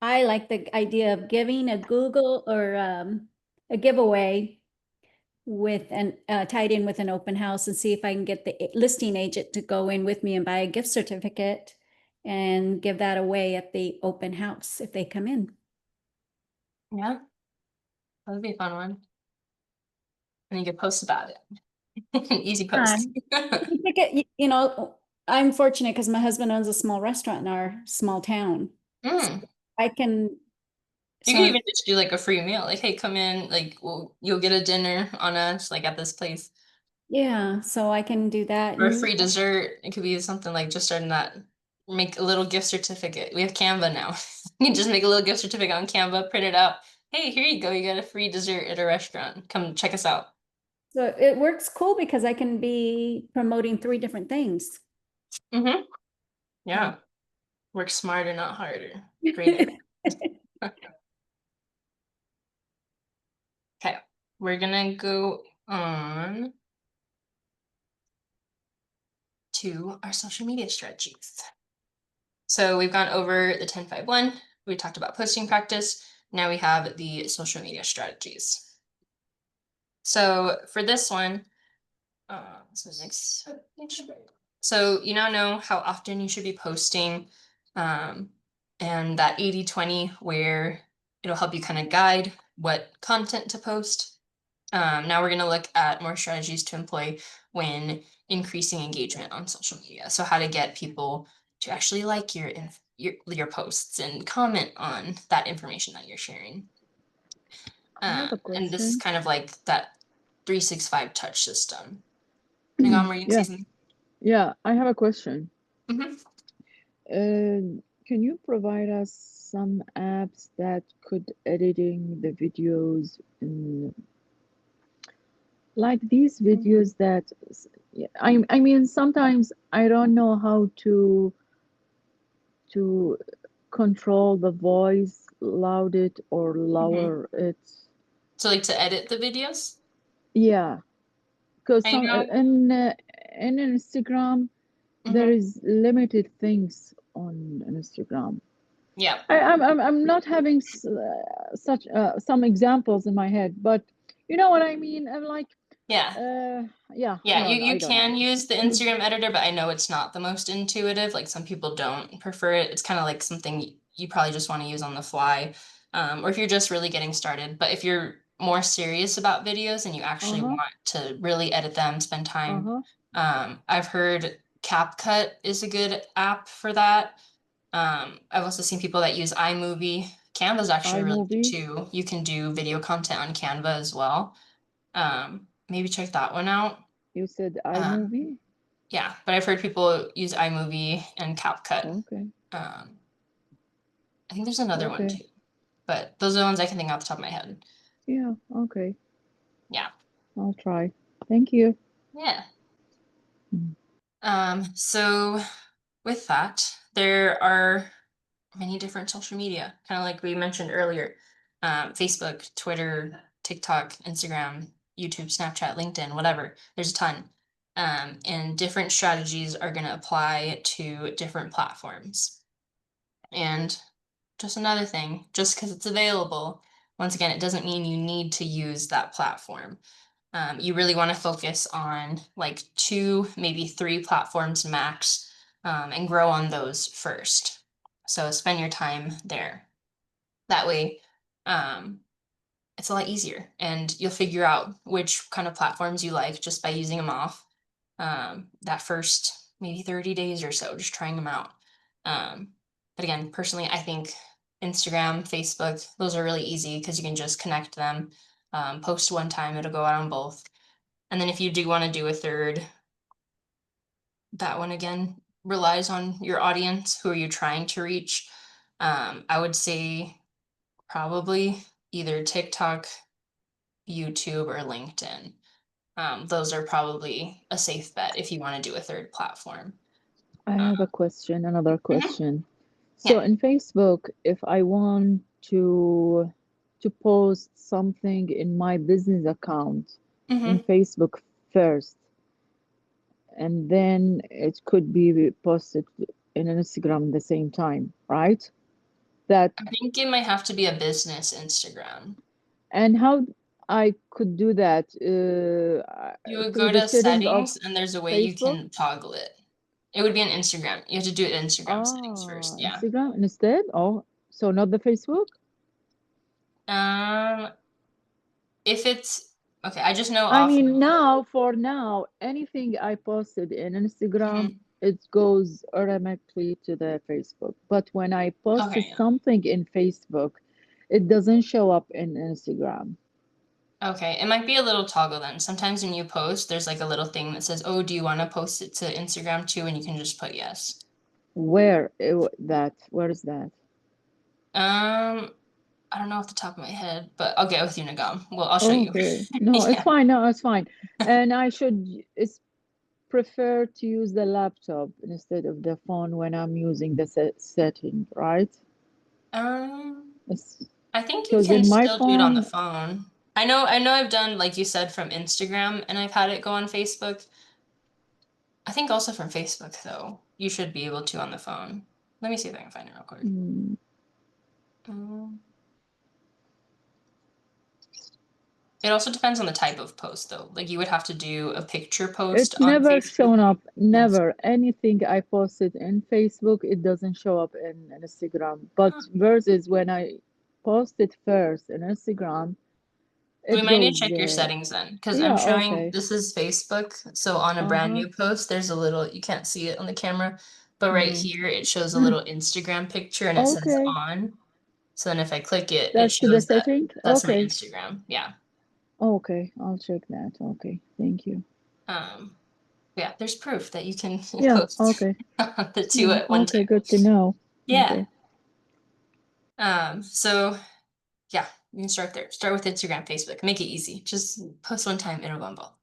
I like the idea of giving a Google or a giveaway with an tied in with an open house and see if I can get the listing agent to go in with me and buy a gift certificate and give that away at the open house if they come in. Yeah, that would be a fun one. And you could post about it. Easy post. You pick it, you know, I'm fortunate because my husband owns a small restaurant in our small town. Mm. I can. You so can even just do like a free meal, like, hey, come in, like, you'll get a dinner on us, like at this place, yeah, so I can do that. or a And free dessert. It could be something like just starting that. Make a little gift certificate. We have Canva now. You can just make a little gift certificate on Canva, print it out. Hey, here you go. You got a free dessert at a restaurant. Come check us out. so it works cool because I can be promoting 3 different things. Mm-hmm. Yeah. Work smarter, not harder. Great. Okay, we're gonna go on to our social media strategies. So we've gone over the 10-5-1. We talked about posting practice. Now we have the social media strategies. So for this one, so you now know how often you should be posting, and that 80-20 where it'll help you kind of guide what content to post. Now we're going to look at more strategies to employ when increasing engagement on social media. So how to get people to actually like your posts and comment on that information that you're sharing. I have a And this is question. kind of like that 365 touch system. Hang on, were you Yeah. saying? Yeah, I have a question. Mhm. Can you provide us some apps that could editing the videos in like these videos that I mean sometimes I don't know how to control the voice, loud it or lower it. So like to edit the videos? Yeah, because I some know. in Instagram there is limited things on Instagram. Yeah. I'm not having such some examples in my head, but you know what I mean. I'm like, Yeah. yeah. Yeah, I you don't can know. use the Instagram editor, but I know it's not the most intuitive. Like some people don't prefer it. It's kind of like something you probably just want to use on the fly, or if you're just really getting started. But if you're more serious about videos and you actually want to really edit them, spend time, I've heard CapCut is a good app for that. I've also seen people that use iMovie. Canva's actually really good iMovie? too. You can do video content on Canva as well. Maybe check that one out. You said iMovie? Yeah, but I've heard people use iMovie and CapCut. Okay. I think there's another one Okay. too, but those are the ones I can think off the top of my head. Yeah, okay. Yeah. I'll try. Thank you. Yeah. Mm. So with that, there are many different social media, kind of like we mentioned earlier, Facebook, Twitter, TikTok, Instagram, YouTube, Snapchat, LinkedIn, whatever. There's a ton. And different strategies are going to apply to different platforms. And just another thing, just because it's available, once again, it doesn't mean you need to use that platform. You really want to focus on like 2, maybe 3 platforms max, and grow on those first. So spend your time there. That way, it's a lot easier and you'll figure out which kind of platforms you like just by using them off. That first maybe 30 days or so, just trying them out. But again, personally, I think Instagram, Facebook, those are really easy because you can just connect them, post one time, it'll go out on both. And then if you do want to do a third, that one again relies on your audience. Who are you trying to reach? I would say probably either TikTok, YouTube, or LinkedIn. Those are probably a safe bet if you want to do a third platform. I have a question, another question. So Yeah. in Facebook, if I want to post something in my business account, in Mhm. Facebook first, and then it could be posted in Instagram at the same time, right? That I think it might have to be a business Instagram. and how I could do that You would through go the to setting of settings and there's a way you Facebook. can toggle it. It would be an Instagram. You have to do it in Instagram settings first. Yeah. Instagram instead. Oh, so not the Facebook. Um, if it's okay, I just know I off. mean, now for now, anything I posted in Instagram, Mhm. it goes automatically to the Facebook. But when I posted Okay, yeah. something in Facebook, it doesn't show up in Instagram. Okay, it might be a little toggle then. Sometimes when you post, there's like a little thing that says, "Oh, do you want to post it to Instagram too?" And you can just put yes. Where where is that? I don't know off the top of my head, but I'll get with you, Nagam. Well, I'll show you. Okay. No, it's Yeah. fine. No, it's fine. And I should it's prefer to use the laptop instead of the phone when I'm using the setting, right? It's I think you because can in my still do it on the phone, phone. I know I've done, like you said, from Instagram and I've had it go on Facebook. I think also from Facebook though, you should be able to on the phone. Let me see if I can find it real quick. mm, Um, It also depends on the type of post though. Like you would have to do a picture post it's on never Facebook. shown up. Yes. Never. Anything I posted in Facebook, it doesn't show up in Instagram. But Huh. versus when I post it first in Instagram, We it might need to goes, check your settings then, because I'm yeah, showing okay. this is Facebook. So on a brand Uh-huh. new post, there's a little, you can't see it on the camera, but right Mm. here it shows a little Instagram picture and it says Okay. on. So then if I click it, it That's to the shows that setting? that's my Okay. Instagram. Yeah. Okay. I'll check that. Okay. Thank you. Um, yeah, there's proof that you can Yeah, post okay. the two Yeah, at one okay, time. good to know. Yeah. Okay. So yeah, you can start there. Start with Instagram, Facebook. Make it easy. Just post one time in a bumble.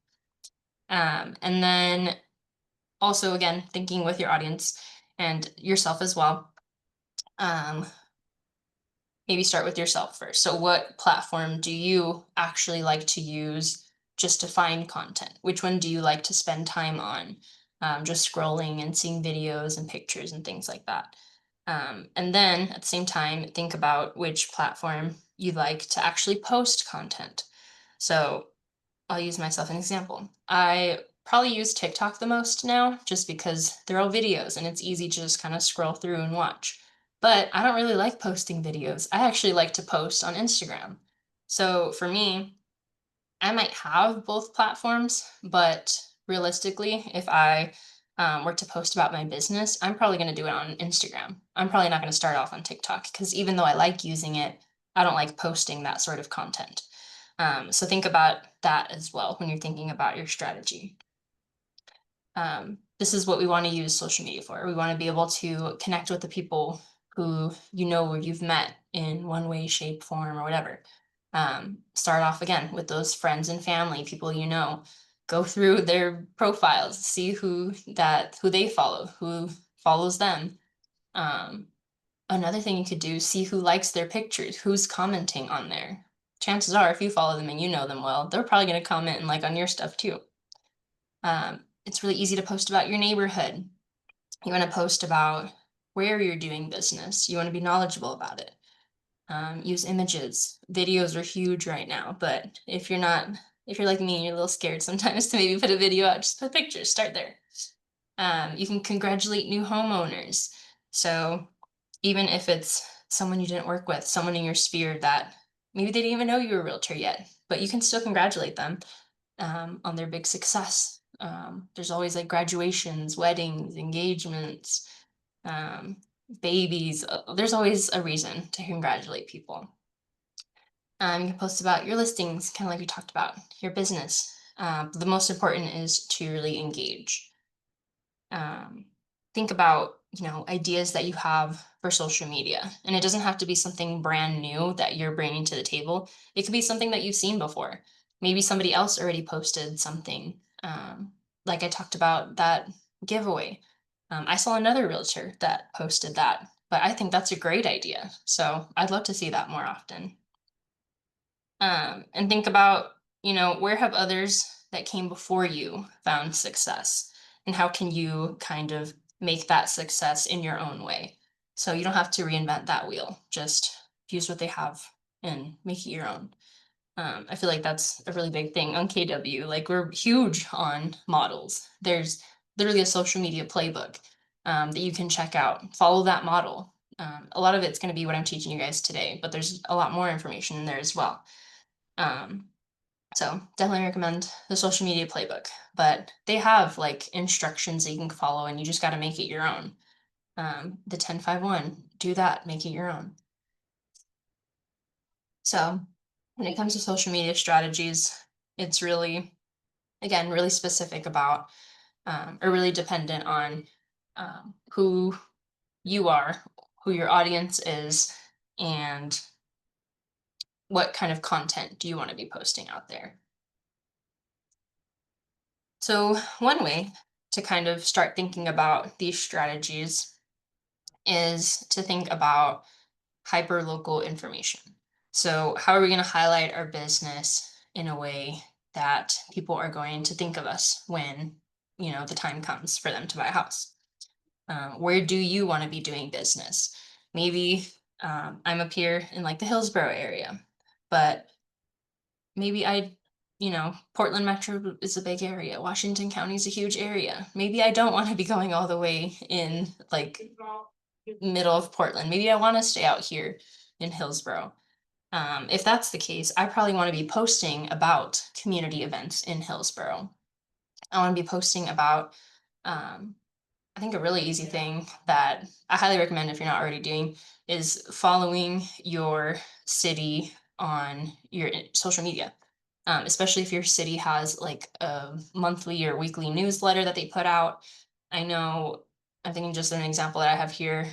And then also again, thinking with your audience and yourself as well. Um, maybe start with yourself first. So what platform do you actually like to use just to find content? Which one do you like to spend time on? Just scrolling and seeing videos and pictures and things like that. And then at the same time, think about which platform you like to actually post content. So I'll use myself as an example. I probably use TikTok the most now just because they're all videos and it's easy to just kind of scroll through and watch. But I don't really like posting videos. I actually like to post on Instagram. So for me, I might have both platforms, but realistically, if I were to post about my business, I'm probably going to do it on Instagram. I'm probably not going to start off on TikTok because even though I like using it, I don't like posting that sort of content. So think about that as well when you're thinking about your strategy. This is what we want to use social media for. We want to be able to connect with the people who you know or you've met in one way, shape, form, or whatever. Start off again with those friends and family, people you know. Go through their profiles, see who they follow, who follows them. Um, Another thing you could do, see who likes their pictures, who's commenting on there. Chances are, if you follow them and you know them well, they're probably going to comment and like on your stuff too. It's really easy to post about your neighborhood. You want to post about where you're doing business. You want to be knowledgeable about it. Use images. Videos are huge right now, but if you're like me and you're a little scared sometimes to maybe put a video out, just put pictures, start there. You can congratulate new homeowners. So even if it's someone you didn't work with, someone in your sphere that maybe they didn't even know you were a realtor yet, but you can still congratulate them on their big success. There's always like graduations, weddings, engagements, um, babies. There's always a reason to congratulate people. You can post about your listings, kind of like we talked about, your business. The most important is to really engage. Think about ideas that you have for social media, and it doesn't have to be something brand new that you're bringing to the table. It could be something that you've seen before. Maybe somebody else already posted something, like I talked about that giveaway. I saw another realtor that posted that, but I think that's a great idea, so I'd love to see that more often. And think about where have others that came before you found success? And how can you kind of make that success in your own way? So you don't have to reinvent that wheel, just use what they have and make it your own. I feel like that's a really big thing on KW. Like, we're huge on models. There's literally a social media playbook that you can check out. Follow that model. A lot of it's going to be what I'm teaching you guys today, but there's a lot more information in there as well. So definitely recommend the social media playbook, but they have like instructions that you can follow, and you just got to make it your own. The 10-5-1, do that, make it your own. So when it comes to social media strategies, it's really, again, really specific about, or really dependent on who you are, who your audience is, and what kind of content do you want to be posting out there. So one way to kind of start thinking about these strategies is to think about hyperlocal information. So how are we going to highlight our business in a way that people are going to think of us when, the time comes for them to buy a house? Where do you want to be doing business? Maybe I'm up here in like the Hillsborough area, but maybe Portland Metro is a big area. Washington County is a huge area. Maybe I don't want to be going all the way in like middle of Portland. Maybe I want to stay out here in Hillsborough. If that's the case, I probably want to be posting about community events in Hillsborough. I want to be posting about, I think a really easy thing that I highly recommend if you're not already doing is following your city on your social media. Especially if your city has like a monthly or weekly newsletter that they put out. I'm thinking just an example that I have here,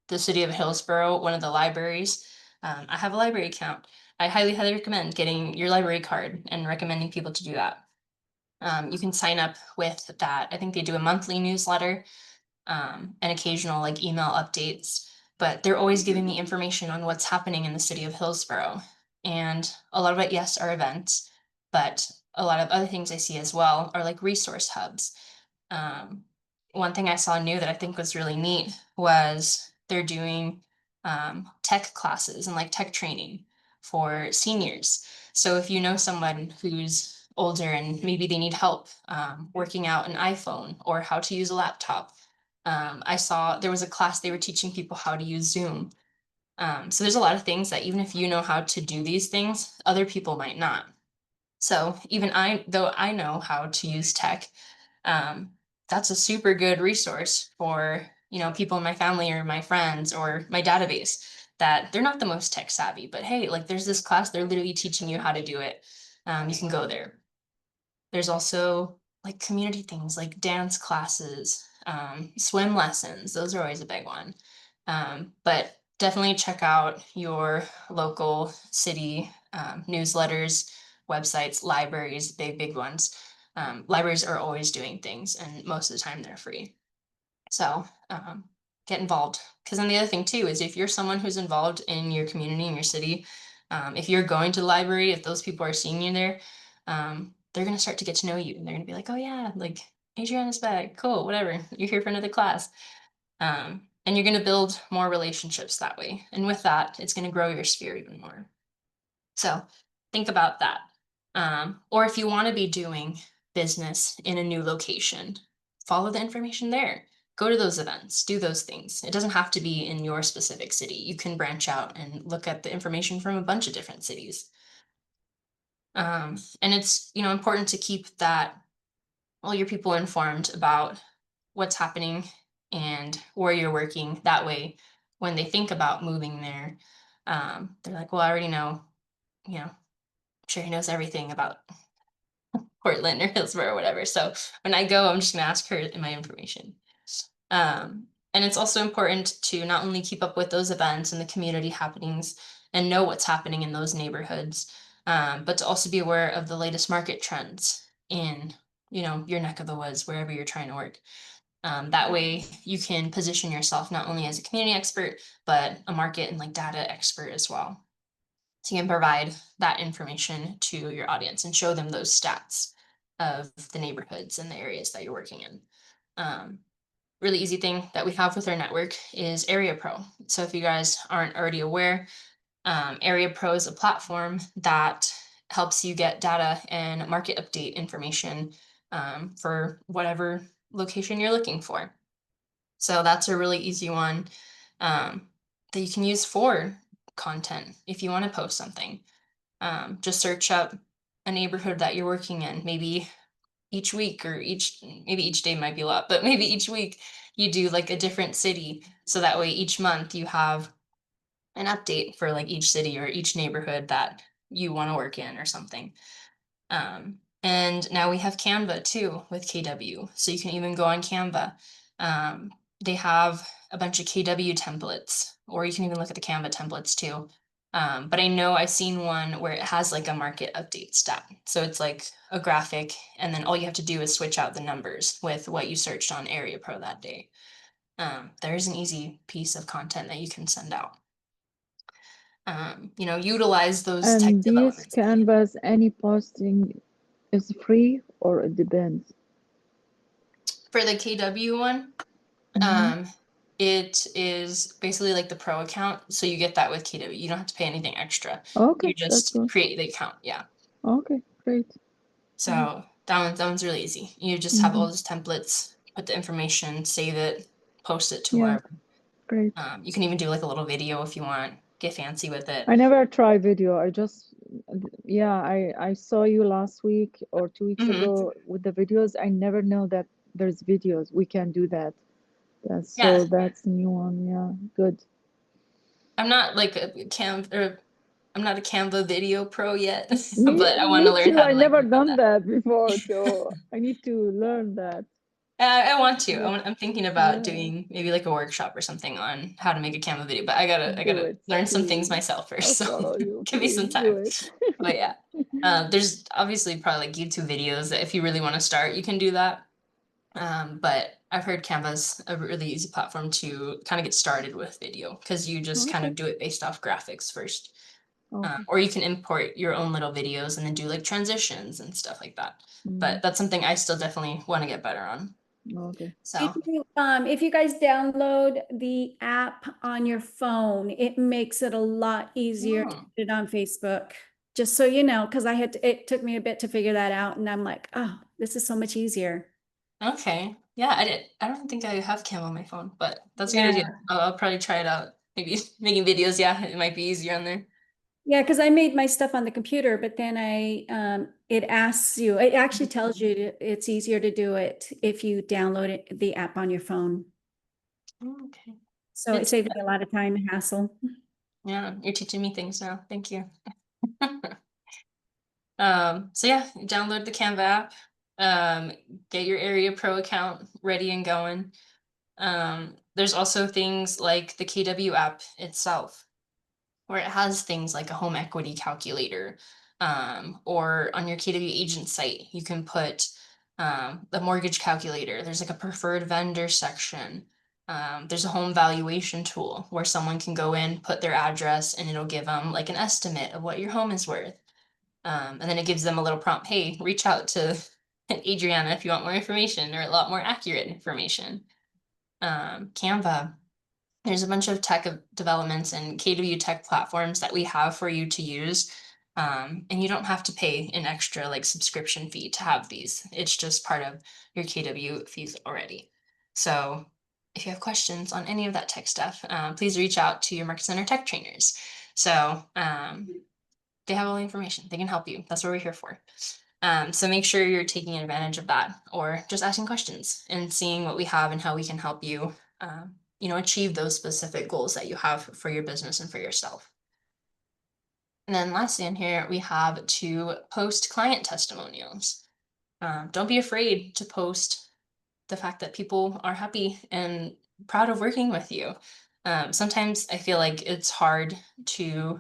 the city of Hillsborough, one of the libraries. I have a library account. I highly recommend getting your library card and recommending people to do that. You can sign up with that. I think they do a monthly newsletter, and occasional like email updates, but they're always giving me information on what's happening in the city of Hillsborough. And a lot of it, yes, are events, but a lot of other things I see as well are like resource hubs. One thing I saw new that I think was really neat was they're doing tech classes and like tech training for seniors. So if you know someone who's older and maybe they need help working out an iPhone or how to use a laptop, I saw there was a class they were teaching people how to use Zoom. So there's a lot of things that even if you know how to do these things, other people might not. So even though I know how to use tech, that's a super good resource for, people in my family or my friends or my database that they're not the most tech savvy, but hey, like there's this class, they're literally teaching you how to do it. You can go there. There's also like community things like dance classes, swim lessons. Those are always a big one. But definitely check out your local city newsletters, websites, libraries, big ones. Libraries are always doing things, and most of the time they're free. So get involved. Because then the other thing too is if you're someone who's involved in your community, in your city, if you're going to the library, if those people are seeing you there, they're going to start to get to know you, and they're going to be like, oh yeah, like Adriana's back, cool, whatever, you're here for another class. And you're going to build more relationships that way. And with that, it's going to grow your sphere even more. So think about that. Or if you want to be doing business in a new location, follow the information there. Go to those events, do those things. It doesn't have to be in your specific city. You can branch out and look at the information from a bunch of different cities. And it's, important to keep all your people informed about what's happening and where you're working. That way, when they think about moving there, they're like, well, I already know, I'm sure he knows everything about Portland or Hillsborough or whatever. So when I go, I'm just gonna ask her my information. And it's also important to not only keep up with those events and the community happenings and know what's happening in those neighborhoods, but to also be aware of the latest market trends in, your neck of the woods, wherever you're trying to work. That way you can position yourself not only as a community expert, but a market and like data expert as well. So you can provide that information to your audience and show them those stats of the neighborhoods and the areas that you're working in. Really easy thing that we have with our network is Area Pro. So if you guys aren't already aware, Area Pro is a platform that helps you get data and market update information for whatever location you're looking for. So that's a really easy one that you can use for content if you want to post something. Just search up a neighborhood that you're working in, maybe each week or maybe each day might be a lot, but maybe each week you do like a different city. So that way each month you have an update for like each city or each neighborhood that you want to work in or something. And now we have Canva too with KW. So you can even go on Canva. They have a bunch of KW templates, or you can even look at the Canva templates too. But I know I've seen one where it has like a market update stat. So it's like a graphic, and then all you have to do is switch out the numbers with what you searched on Area Pro that day. There's an easy piece of content that you can send out. Utilize those tech And these developments. Canvas, any posting is free or it depends? For the KW one, Mhm. it is basically like the pro account. So you get that with KW. You don't have to pay anything extra. Okay, You that's just good. create the account. Yeah. Okay, great. So that one's really easy. You just have all Mhm. those templates, put the information, save it, post it to Yeah, wherever. great. You can even do like a little video if you want, get fancy with it. I never try video. I just, yeah, I saw you last week or 2 weeks Mhm. ago with the videos. I never know that there's videos. We can do that. That's Yeah. so that's new one. Yeah, good. I'm not like I'm not a Canva video pro yet, Me, but I want to me learn too. how I to like never work on done that before, so I need to learn that. I want to. Yeah. I'm thinking about Yeah. doing maybe like a workshop or something on how to make a Canva video, but I Do gotta it, learn some things please. myself first. I'll So follow you. give me some Please do time. it. But yeah, there's obviously probably like YouTube videos that if you really want to start, you can do that. But I've heard Canva's a really easy platform to kind of get started with video because you just kind of Okay. do it based off graphics first. Okay. Or you can import your own little videos and then do like transitions and stuff like that. Mm, But that's something I still definitely want to get better on. okay. So If you guys download the app on your phone, it makes it a lot easier to Mm. put it on Facebook. Just so you know, because it took me a bit to figure that out, and I'm like, oh, this is so much easier. Okay. Yeah, I don't think I have Cam on my phone, but that's a good Yeah. idea. I'll probably try it out. Maybe making videos, yeah, it might be easier on there. Yeah, because I made my stuff on the computer, but then it asks you, it actually tells you it's easier to do it if you download the app on your phone. Okay. So it It's saves me a lot of time and hassle. Yeah, you're teaching me things now. Thank you. So yeah, download the Canva app, get your Area Pro account ready and going. There's also things like the KW app itself, where it has things like a home equity calculator, or on your KW agent site, you can put the mortgage calculator. There's like a preferred vendor section. There's a home valuation tool where someone can go in, put their address, and it'll give them like an estimate of what your home is worth. And then it gives them a little prompt, hey, reach out to Adriana if you want more information or a lot more accurate information. Canva, there's a bunch of tech developments and KW tech platforms that we have for you to use. And you don't have to pay an extra like subscription fee to have these. It's just part of your KW fees already. So if you have questions on any of that tech stuff, please reach out to your Market Center tech trainers. So they have all the information. They can help you. That's what we're here for. So make sure you're taking advantage of that or just asking questions and seeing what we have and how we can help you, achieve those specific goals that you have for your business and for yourself. And then lastly in here, we have to post client testimonials. Don't be afraid to post the fact that people are happy and proud of working with you. Sometimes I feel like it's hard to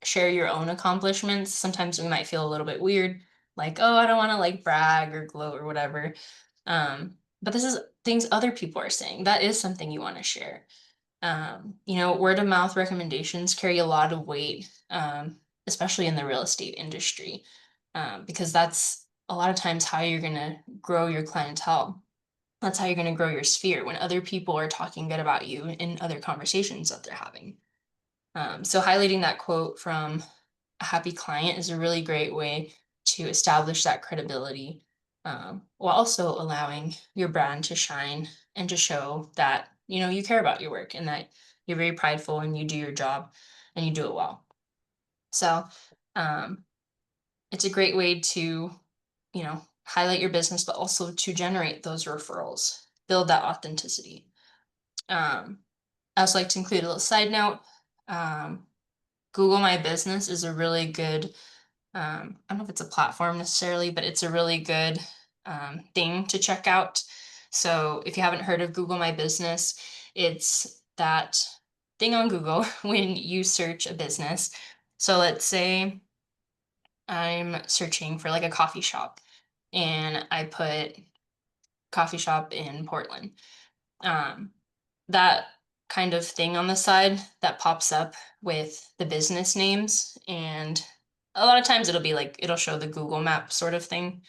share your own accomplishments. Sometimes we might feel a little bit weird, like, oh, I don't want to like brag or gloat or whatever. But this is things other people are saying. That is something you want to share. Word of mouth recommendations carry a lot of weight, especially in the real estate industry, because that's a lot of times how you're going to grow your clientele. That's how you're going to grow your sphere when other people are talking good about you in other conversations that they're having. So highlighting that quote from a happy client is a really great way to establish that credibility, while also allowing your brand to shine and to show that, you know, you care about your work and that you're very prideful and you do your job and you do it well. So it's a great way to, you know, highlight your business, but also to generate those referrals, build that authenticity. I also like to include a little side note. Google My Business is a really good, I don't know if it's a platform necessarily, but it's a really good thing to check out. So if you haven't heard of Google My Business, it's that thing on Google when you search a business. So let's say I'm searching for like a coffee shop and I put coffee shop in Portland. That kind of thing on the side that pops up with the business names, and a lot of times it'll be like it'll show the Google map sort of thing.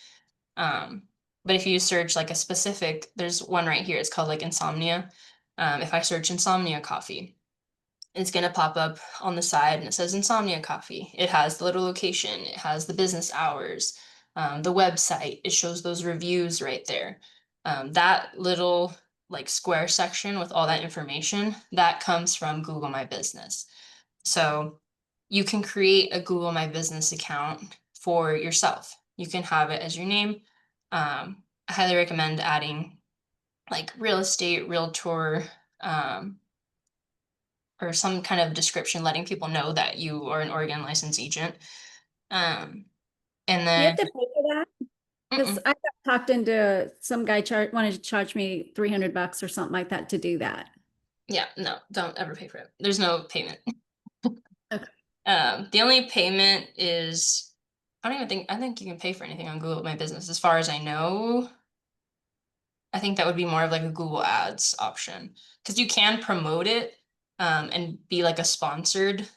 But if you search like a specific, there's one right here, it's called like Insomnia. If I search Insomnia coffee, it's going to pop up on the side and it says Insomnia Coffee. It has the little location, it has the business hours, the website, it shows those reviews right there. That little like square section with all that information, that comes from Google My Business. So you can create a Google My Business account for yourself. You can have it as your name. I highly recommend adding like real estate, realtor, or some kind of description letting people know that you are an Oregon licensed agent. And Do you then have to pay for that? Because I got talked into some guy wanted to charge me $300 or something like that to do that. yeah, no, don't ever pay for it. There's no payment. Okay. The only payment is, I think you can pay for anything on Google My Business. As far as I know, I think that would be more of like a Google Ads option, because you can promote it and be like a sponsored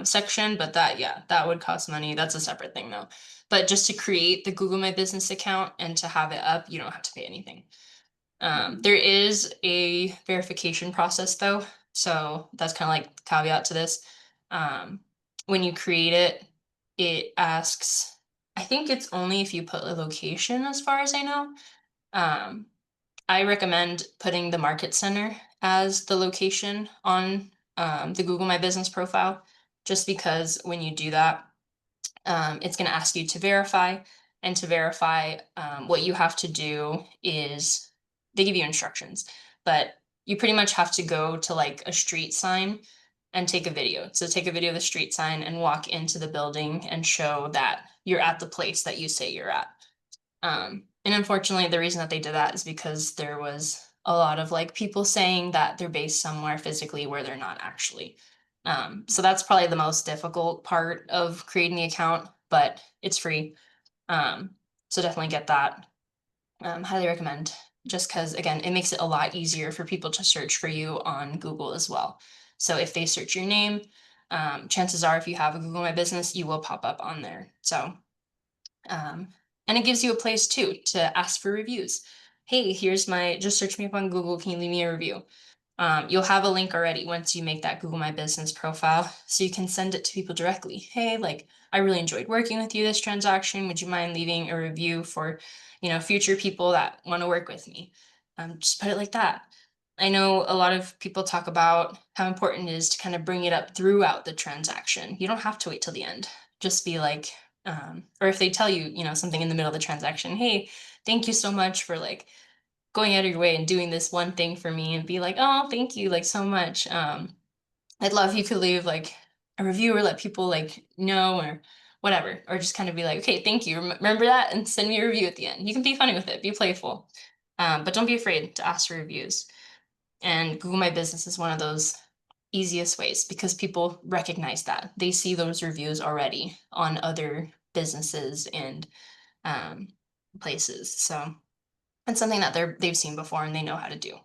section, but that would cost money. That's a separate thing though. But just to create the Google My Business account and to have it up, you don't have to pay anything. There is a verification process though, so that's kind of like the caveat to this. When you create it, it asks, I think it's only if you put a location, as far as I know. I recommend putting the Market Center as the location on the Google My Business profile, just because when you do that, it's going to ask you to verify. And to verify, what you have to do is they give you instructions, but you pretty much have to go to like a street sign and take a video. So take a video of the street sign and walk into the building and show that you're at the place that you say you're at. And unfortunately, the reason that they did that is because there was a lot of like people saying that they're based somewhere physically where they're not actually. So that's probably the most difficult part of creating the account, but it's free. So definitely get that. Highly recommend, just because again, it makes it a lot easier for people to search for you on Google as well. So if they search your name, chances are if you have a Google My Business, you will pop up on there. So and it gives you a place too to ask for reviews. Hey, just search me up on Google. Can you leave me a review? You'll have a link already once you make that Google My Business profile, so you can send it to people directly. Hey, like, I really enjoyed working with you this transaction. Would you mind leaving a review for, future people that want to work with me? Just put it like that. I know a lot of people talk about how important it is to kind of bring it up throughout the transaction. You don't have to wait till the end. Just be like, or if they tell you, something in the middle of the transaction, hey, thank you so much for like going out of your way and doing this one thing for me, and be like, oh, thank you like so much. I'd love if you could leave like a review or let people like know or whatever, or just kind of be like, okay, thank you. Remember that, and send me a review at the end. You can be funny with it, be playful, but don't be afraid to ask for reviews. And Google My Business is one of those easiest ways because people recognize that. They see those reviews already on other businesses and places. So it's something that they've seen before and they know how to do.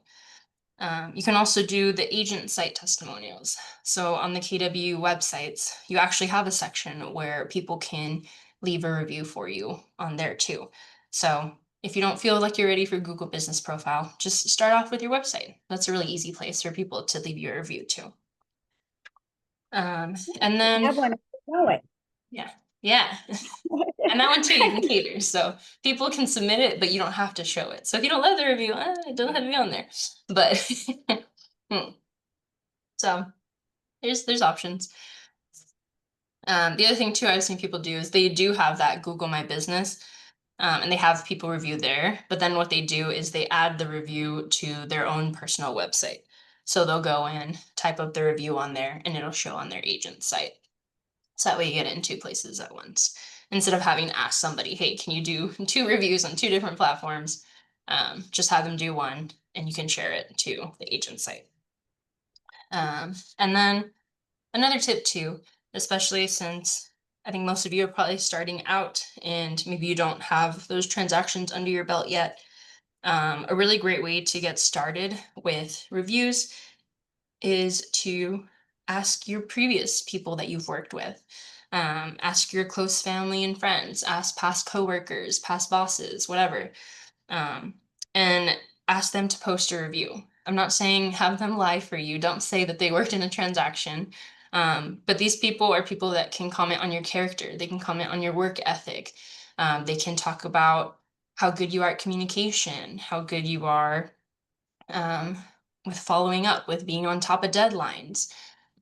You can also do the agent site testimonials. So on the KW websites, you actually have a section where people can leave a review for you on there too. So if you don't feel like you're ready for Google Business Profile, just start off with your website. That's a really easy place for people to leave you a review too. And then Have one, know it. yeah, yeah. And that one too, you can cater. So people can submit it, but you don't have to show it. So if you don't love the review, it doesn't have to be on there. But so there's options. The other thing too I've seen people do is they do have that Google My Business, and they have people review there. But then what they do is they add the review to their own personal website. So they'll go in, type up the review on there, and it'll show on their agent site. So that way you get it in two places at once. Instead of having to ask somebody, hey, can you do 2 reviews on 2 different platforms? Just have them do one and you can share it to the agent site. And then another tip too, especially since I think most of you are probably starting out and maybe you don't have those transactions under your belt yet. A really great way to get started with reviews is to ask your previous people that you've worked with. Ask your close family and friends, ask past coworkers, past bosses, whatever. And ask them to post a review. I'm not saying have them lie for you. Don't say that they worked in a transaction. But these people are people that can comment on your character. They can comment on your work ethic. They can talk about how good you are at communication, how good you are with following up, with being on top of deadlines.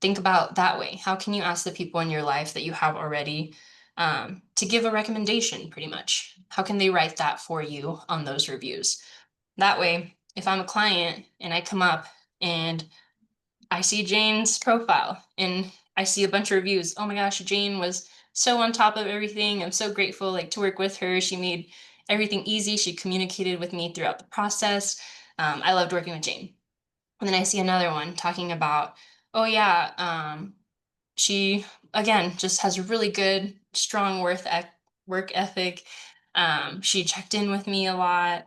Think about that way. How can you ask the people in your life that you have already to give a recommendation pretty much? How can they write that for you on those reviews? That way, if I'm a client and I come up and I see Jane's profile and I see a bunch of reviews, oh my gosh, Jane was so on top of everything. I'm so grateful like to work with her. She made everything easy. She communicated with me throughout the process. I loved working with Jane. And then I see another one talking about, oh yeah, she again just has a really good, strong work ethic. She checked in with me a lot.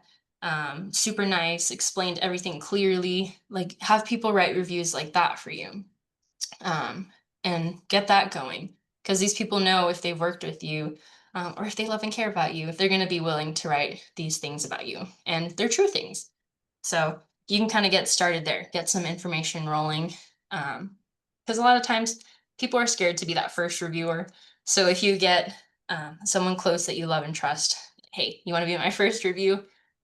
Super nice, explained everything clearly. Like have people write reviews like that for you, and get that going because these people know if they've worked with you. Or if they love and care about you, if they're going to be willing to write these things about you, and they're true things. So you can kind of get started there, get some information rolling. Because a lot of times people are scared to be that first reviewer. So if you get someone close that you love and trust, hey, you want to be my first review?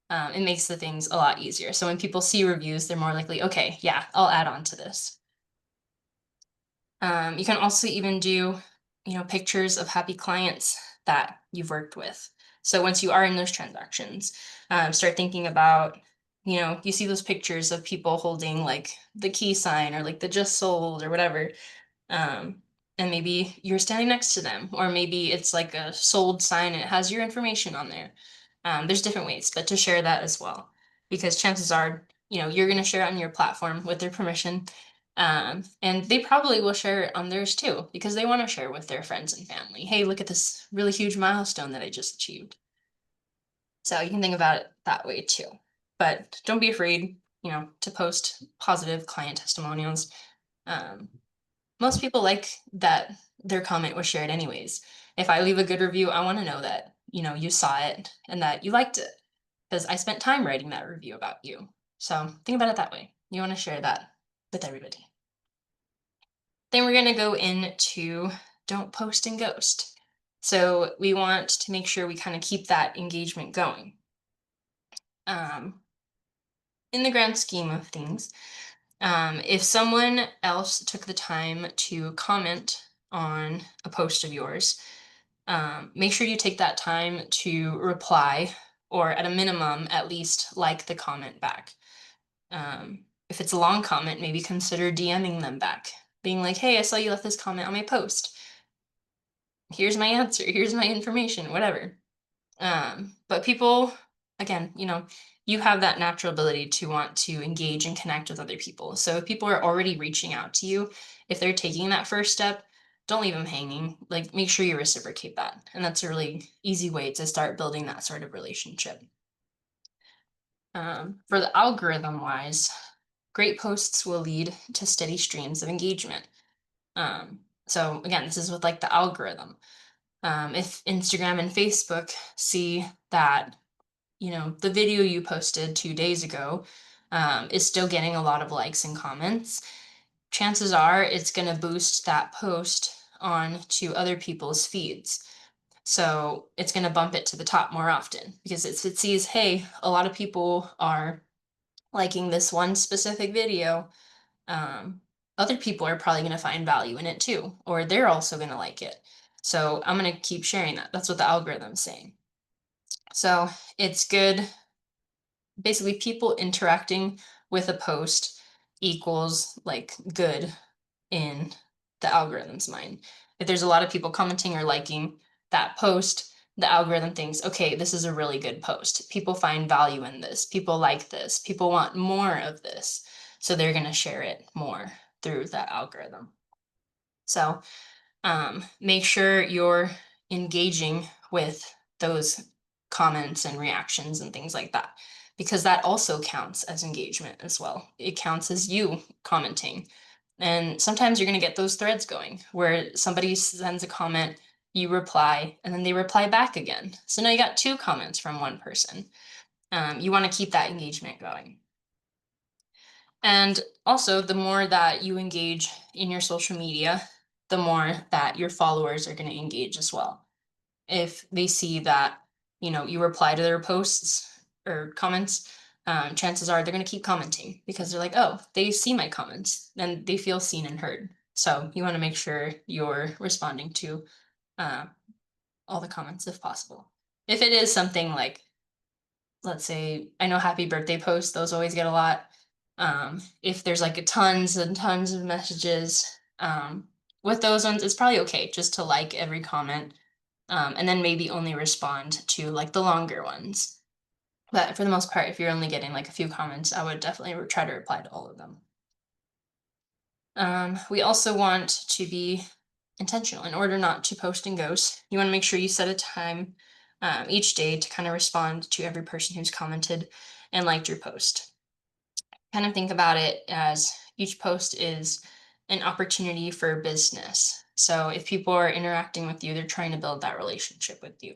It makes the things a lot easier. So when people see reviews, they're more likely, okay, yeah, I'll add on to this. You can also even do, pictures of happy clients that you've worked with. So once you are in those transactions, start thinking about, you see those pictures of people holding like the key sign or like the just sold or whatever. And maybe you're standing next to them, or maybe it's like a sold sign and it has your information on there. There's different ways, but to share that as well, because chances are, you're going to share it on your platform with their permission. And they probably will share it on theirs too, because they want to share with their friends and family. Hey, look at this really huge milestone that I just achieved. So you can think about it that way too. But don't be afraid, to post positive client testimonials. Most people like that their comment was shared anyways. If I leave a good review, I want to know that, you saw it and that you liked it because I spent time writing that review about you. So think about it that way. You want to share that with everybody. Then we're going to go into don't post and ghost. So we want to make sure we kind of keep that engagement going. In the grand scheme of things, if someone else took the time to comment on a post of yours, make sure you take that time to reply, or at a minimum, at least like the comment back. If it's a long comment, maybe consider DMing them back, being like, hey, I saw you left this comment on my post. Here's my answer. Here's my information, whatever. But people, again, you have that natural ability to want to engage and connect with other people. So if people are already reaching out to you, if they're taking that first step, don't leave them hanging. Like, make sure you reciprocate that. And that's a really easy way to start building that sort of relationship. For the algorithm wise, great posts will lead to steady streams of engagement. So again, this is with like the algorithm. If Instagram and Facebook see that, you know, the video you posted 2 days ago is still getting a lot of likes and comments, chances are it's going to boost that post on to other people's feeds. So it's going to bump it to the top more often because it sees, hey, a lot of people are liking this one specific video. Other people are probably going to find value in it too, or they're also going to like it. So I'm going to keep sharing that. That's what the algorithm's saying. So it's good. Basically, people interacting with a post equals like good in the algorithm's mind. If there's a lot of people commenting or liking that post, the algorithm thinks, okay, this is a really good post. People find value in this. People like this. People want more of this. So they're going to share it more through that algorithm. So make sure you're engaging with those comments and reactions and things like that, because that also counts as engagement as well. It counts as you commenting. And sometimes you're going to get those threads going where somebody sends a comment, you reply, and then they reply back again. So now you got 2 comments from one person. You want to keep that engagement going. And also, the more that you engage in your social media, the more that your followers are going to engage as well. If they see that, you know, you reply to their posts or comments, chances are they're going to keep commenting because they're like, oh, they see my comments and they feel seen and heard. So you want to make sure you're responding to all the comments if possible. If it is something like, let's say, I know happy birthday posts, those always get a lot. If there's like tons and tons of messages, with those ones, it's probably okay just to like every comment, and then maybe only respond to like the longer ones. But for the most part, if you're only getting like a few comments, I would definitely try to reply to all of them. We also want to be intentional. In order not to post and ghost, you want to make sure you set a time each day to kind of respond to every person who's commented and liked your post. Kind of think about it as each post is an opportunity for business. So if people are interacting with you, they're trying to build that relationship with you.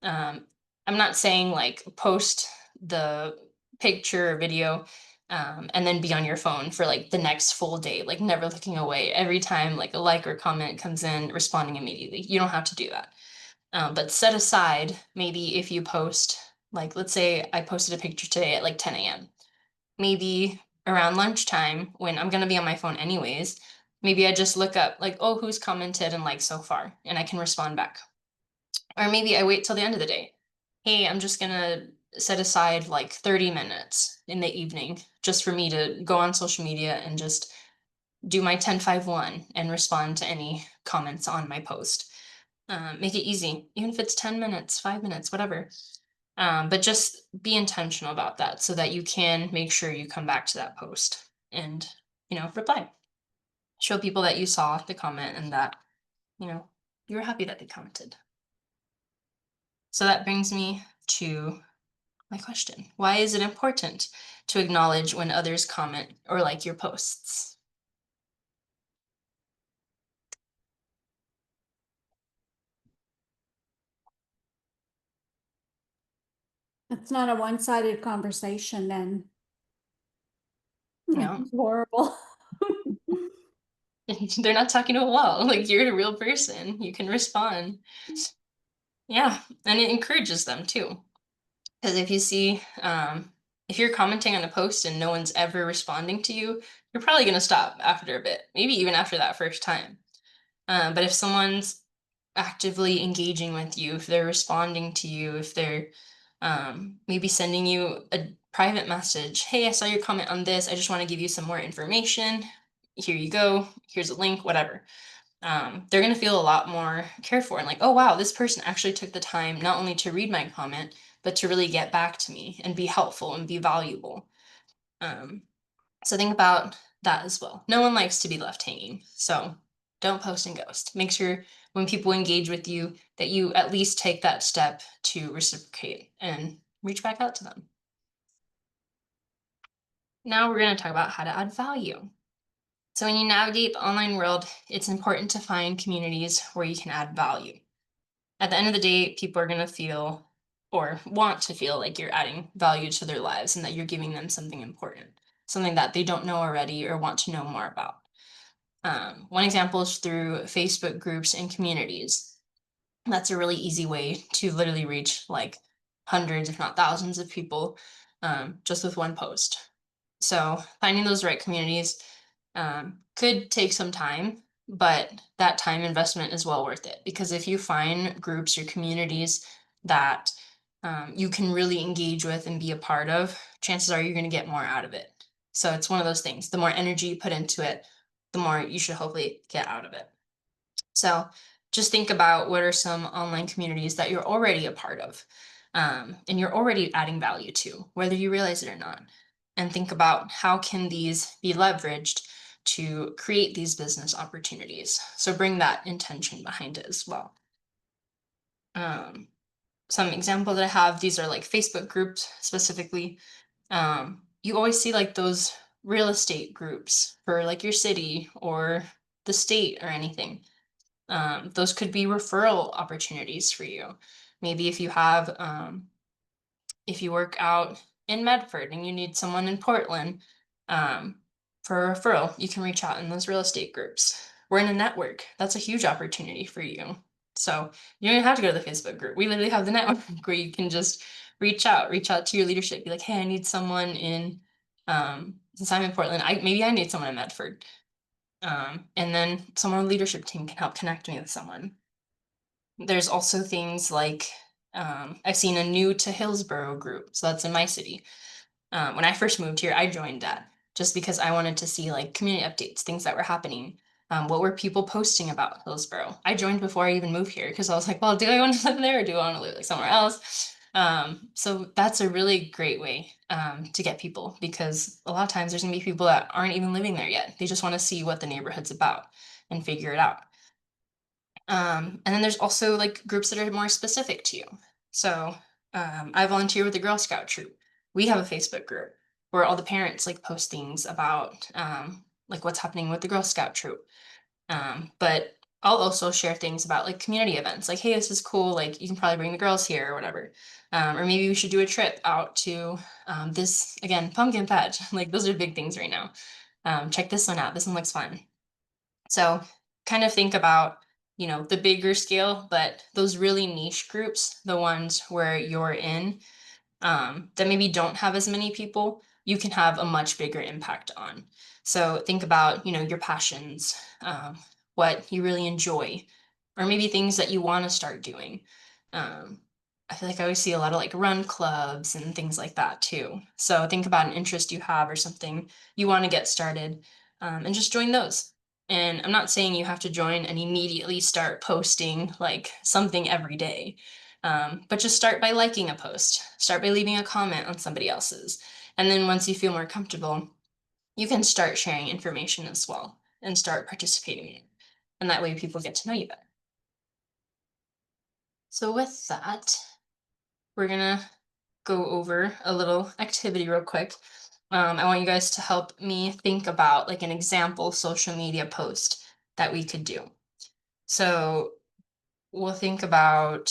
I'm not saying like post the picture or video and then be on your phone for like the next full day, like never looking away. Every time like a like or comment comes in, responding immediately. You don't have to do that. But set aside, maybe if you post, like let's say I posted a picture today at like 10 a.m. Maybe around lunchtime when I'm gonna be on my phone anyways, maybe I just look up like, oh, who's commented and liked so far, and I can respond back. Or maybe I wait till the end of the day. Hey, I'm just gonna set aside like 30 minutes in the evening just for me to go on social media and just do my 10-5-1 and respond to any comments on my post. Make it easy, even if it's 10 minutes, 5 minutes, whatever. But just be intentional about that so that you can make sure you come back to that post and, you know, reply. Show people that you saw the comment and that, you know, you were happy that they commented. So that brings me to my question. Why is it important to acknowledge when others comment or like your posts? It's not a one-sided conversation then. No. It's horrible. They're not talking to a wall. Like, you're a real person. You can respond. Yeah, and it encourages them too. Because if you see, if you're commenting on a post and no one's ever responding to you, you're probably going to stop after a bit, maybe even after that first time. But if someone's actively engaging with you, if they're responding to you, if they're maybe sending you a private message, hey, I saw your comment on this. I just want to give you some more information. Here you go. Here's a link, whatever. They're going to feel a lot more cared for and like, oh, wow, this person actually took the time not only to read my comment, but to really get back to me and be helpful and be valuable. So think about that as well. No one likes to be left hanging. So don't post and ghost. Make sure when people engage with you that you at least take that step to reciprocate and reach back out to them. now we're going to talk about how to add value. So when you navigate the online world, it's important to find communities where you can add value. At the end of the day, people are going to feel or want to feel like you're adding value to their lives and that you're giving them something important, something that they don't know already or want to know more about. One example is through Facebook groups and communities. That's a really easy way to literally reach like hundreds, if not thousands of people just with one post. So finding those right communities could take some time, but that time investment is well worth it, because if you find groups or communities that you can really engage with and be a part of, chances are you're going to get more out of it. So it's one of those things. The more energy you put into it, the more you should hopefully get out of it. So just think about what are some online communities that you're already a part of and you're already adding value to, whether you realize it or not. And think about how can these be leveraged to create these business opportunities. So bring that intention behind it as well. Some example that I have, these are like Facebook groups specifically. You always see like those real estate groups for like your city or the state or anything. Those could be referral opportunities for you. Maybe if you have, if you work out in Medford and you need someone in Portland for a referral, you can reach out in those real estate groups. We're in a network. That's a huge opportunity for you. So you don't even have to go to the Facebook group. We literally have the network where you can just reach out to your leadership, be like, hey, I need someone in, since I'm in Portland, maybe I need someone in Medford. And then someone on the leadership team can help connect me with someone. There's also things like I've seen a new to Hillsborough group, so that's in my city. When I first moved here, I joined that just because I wanted to see like community updates, things that were happening. What were people posting about Hillsborough? I joined before I even moved here because I was like, well, do I want to live there or do I want to live like somewhere else? So that's a really great way to get people, because a lot of times there's gonna be people that aren't even living there yet. They just want to see what the neighborhood's about and figure it out. And then there's also like groups that are more specific to you. So I volunteer with the Girl Scout troop. We have a Facebook group where all the parents like post things about like what's happening with the Girl Scout troop. But I'll also share things about like community events, like, hey, this is cool, like you can probably bring the girls here or whatever. Or maybe we should do a trip out to this, again, pumpkin patch. Like those are big things right now. Check this one out. This one looks fun. So kind of think about, you know, the bigger scale, but those really niche groups, the ones where you're in, that maybe don't have as many people, you can have a much bigger impact on. So think about, you know, your passions, what you really enjoy, or maybe things that you want to start doing. I feel like I always see a lot of like run clubs and things like that too. So think about an interest you have or something you want to get started, and just join those. And I'm not saying you have to join and immediately start posting like something every day. But just start by liking a post, start by leaving a comment on somebody else's. And then once you feel more comfortable, you can start sharing information as well and start participating in it. And that way people get to know you better. So with that, we're gonna go over a little activity real quick. I want you guys to help me think about like an example social media post that we could do. So we'll think about,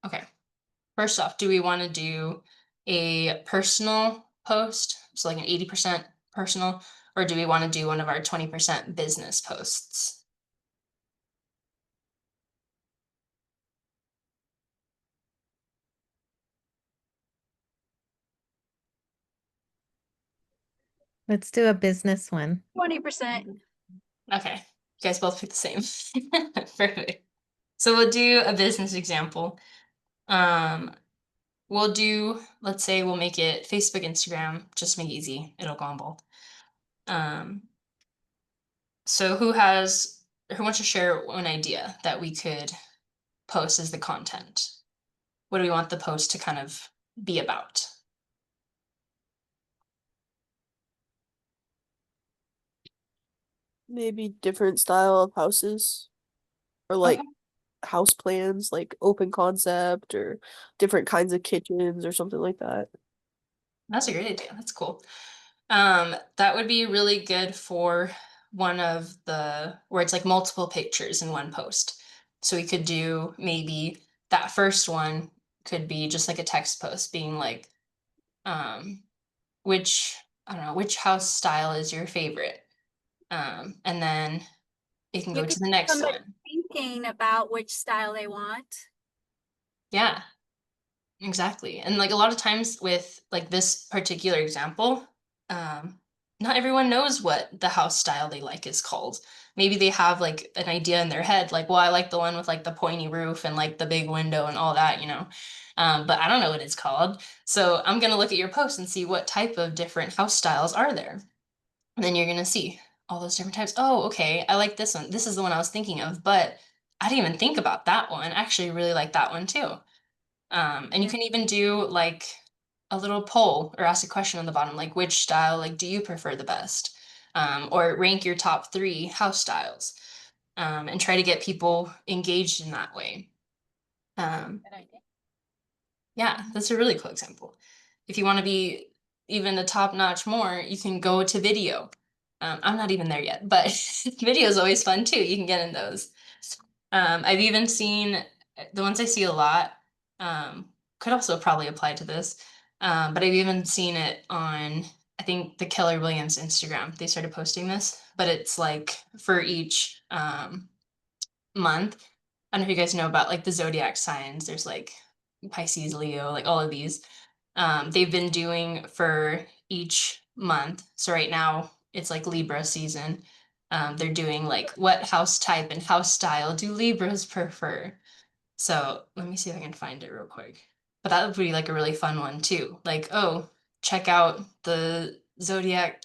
okay, first off, do we want to do a personal post, so like an 80% personal, or do we want to do one of our 20% business posts? Let's do a business one. 20%. Okay, you guys both pick the same. Perfect. So we'll do a business example. We'll do, let's say we'll make it Facebook, Instagram, just make it easy. It'll go on both. So who wants to share an idea that we could post as the content? What do we want the post to kind of be about? Maybe different style of houses, or like Okay. house plans, like open concept, or different kinds of kitchens or something like that. That's a great idea. That's cool. That would be really good for one of the where it's like multiple pictures in one post. So we could do maybe that first one could be just like a text post being like, which I don't know, which house style is your favorite? And then it can You go could to the get next somebody one. thinking about which style they want. Yeah, exactly. And like a lot of times with like this particular example, not everyone knows what the house style they like is called. Maybe they have like an idea in their head, like, well, I like the one with like the pointy roof and like the big window and all that, you know. But I don't know what it's called. So I'm gonna look at your post and see what type of different house styles are there. And then you're gonna see all those different types. Oh, okay, I like this one. This is the one I was thinking of, but I didn't even think about that one. I actually really like that one too. And you can even do like a little poll or ask a question on the bottom, like which style like do you prefer the best? Or rank your top 3 house styles. And try to get people engaged in that way. Good idea. Yeah, that's a really cool example. If you want to be even a top notch more, you can go to video. I'm not even there yet, but video is always fun too. You can get in those. I've even seen the ones I see a lot, could also probably apply to this. But I've even seen it on, I think the Keller Williams Instagram. They started posting this, but it's like for each month. I don't know if you guys know about like the zodiac signs. There's like Pisces, Leo, like all of these. They've been doing for each month. So right now it's like Libra season. They're doing like what house type and house style do Libras prefer? So let me see if I can find it real quick. But that would be like a really fun one too. Like, oh, check out the zodiac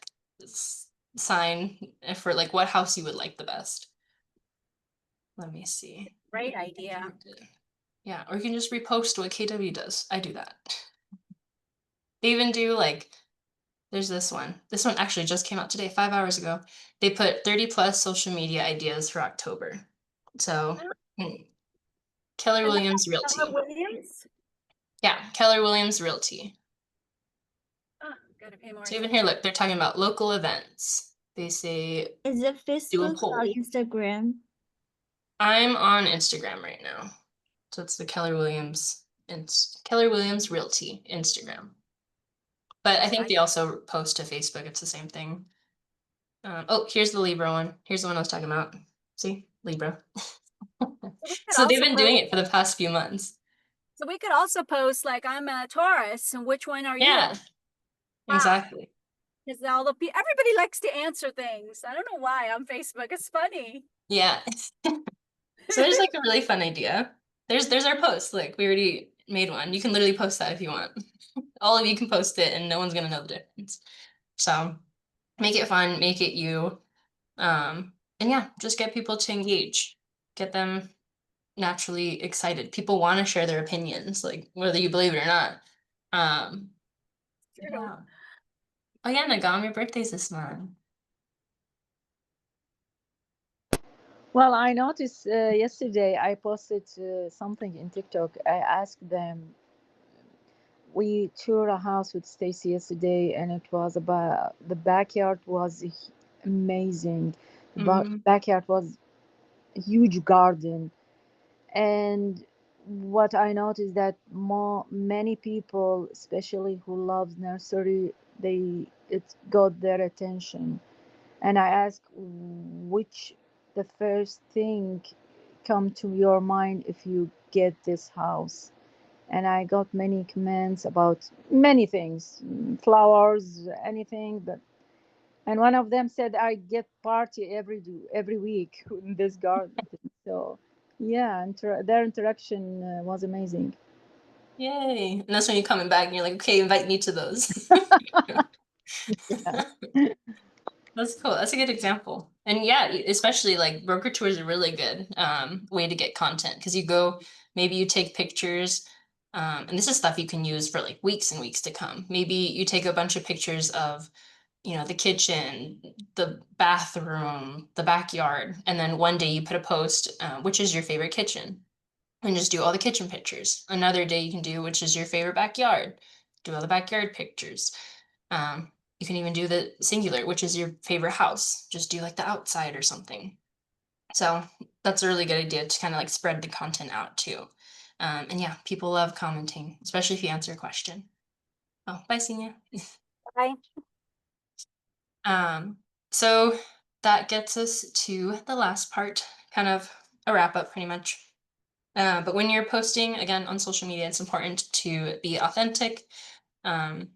sign for like what house you would like the best. Let me see. Great idea. Yeah, or you can just repost what KW does. I do that. They even do like, there's this one. This one actually just came out today, 5 hours ago. They put 30 plus social media ideas for October. So Keller And Williams Keller Realty. Williams? Yeah, Keller Williams Realty. Oh, gotta pay more So even attention. here, look, they're talking about local events. They say, Is it do a Facebook poll. or Instagram? I'm on Instagram right now. So it's the Keller Williams Realty Instagram. But I think they also post to Facebook. It's the same thing. Oh, here's the Libra one. Here's the one I was talking about. See, Libra. So they've been doing it for the past few months. So we could also post like, I'm a Taurus, and which one are Yeah, you? exactly. Because everybody likes to answer things. I don't know why on Facebook. It's funny. Yeah. So there's like a really fun idea. There's our post. Like we already made one. You can literally post that if you want. All of you can post it and no one's gonna know the difference. So make it fun, make it you. And yeah, just get people to engage. Get them naturally excited. People want to share their opinions, like whether you believe it or not. Yeah. Oh yeah, Nagam, your birthday's this month. Well, I noticed yesterday I posted something in TikTok. I asked them, we toured a house with Stacy yesterday, and it was about the backyard was amazing. The backyard was a huge garden, and what I noticed that many people, especially who loves nursery, it got their attention. And I asked which the first thing come to your mind if you get this house, and I got many comments about many things, flowers, anything. But and one of them said, I get party every week in this garden. So yeah, their interaction was amazing. Yay. And that's when you're coming back and you're like, okay, invite me to those. Yeah. That's cool. That's a good example. And yeah, especially like broker tours are really good way to get content because you go, maybe you take pictures, and this is stuff you can use for like weeks and weeks to come. Maybe you take a bunch of pictures of, you know, the kitchen, the bathroom, the backyard, and then one day you put a post, which is your favorite kitchen, and just do all the kitchen pictures. Another day you can do which is your favorite backyard. do all the backyard pictures. You can even do the singular, which is your favorite house. Just do like the outside or something. So that's a really good idea to kind of like spread the content out too. And yeah, people love commenting, especially if you answer a question. Oh, bye, Senia. Bye. So that gets us to the last part, kind of a wrap up pretty much. But when you're posting again on social media, it's important to be authentic. And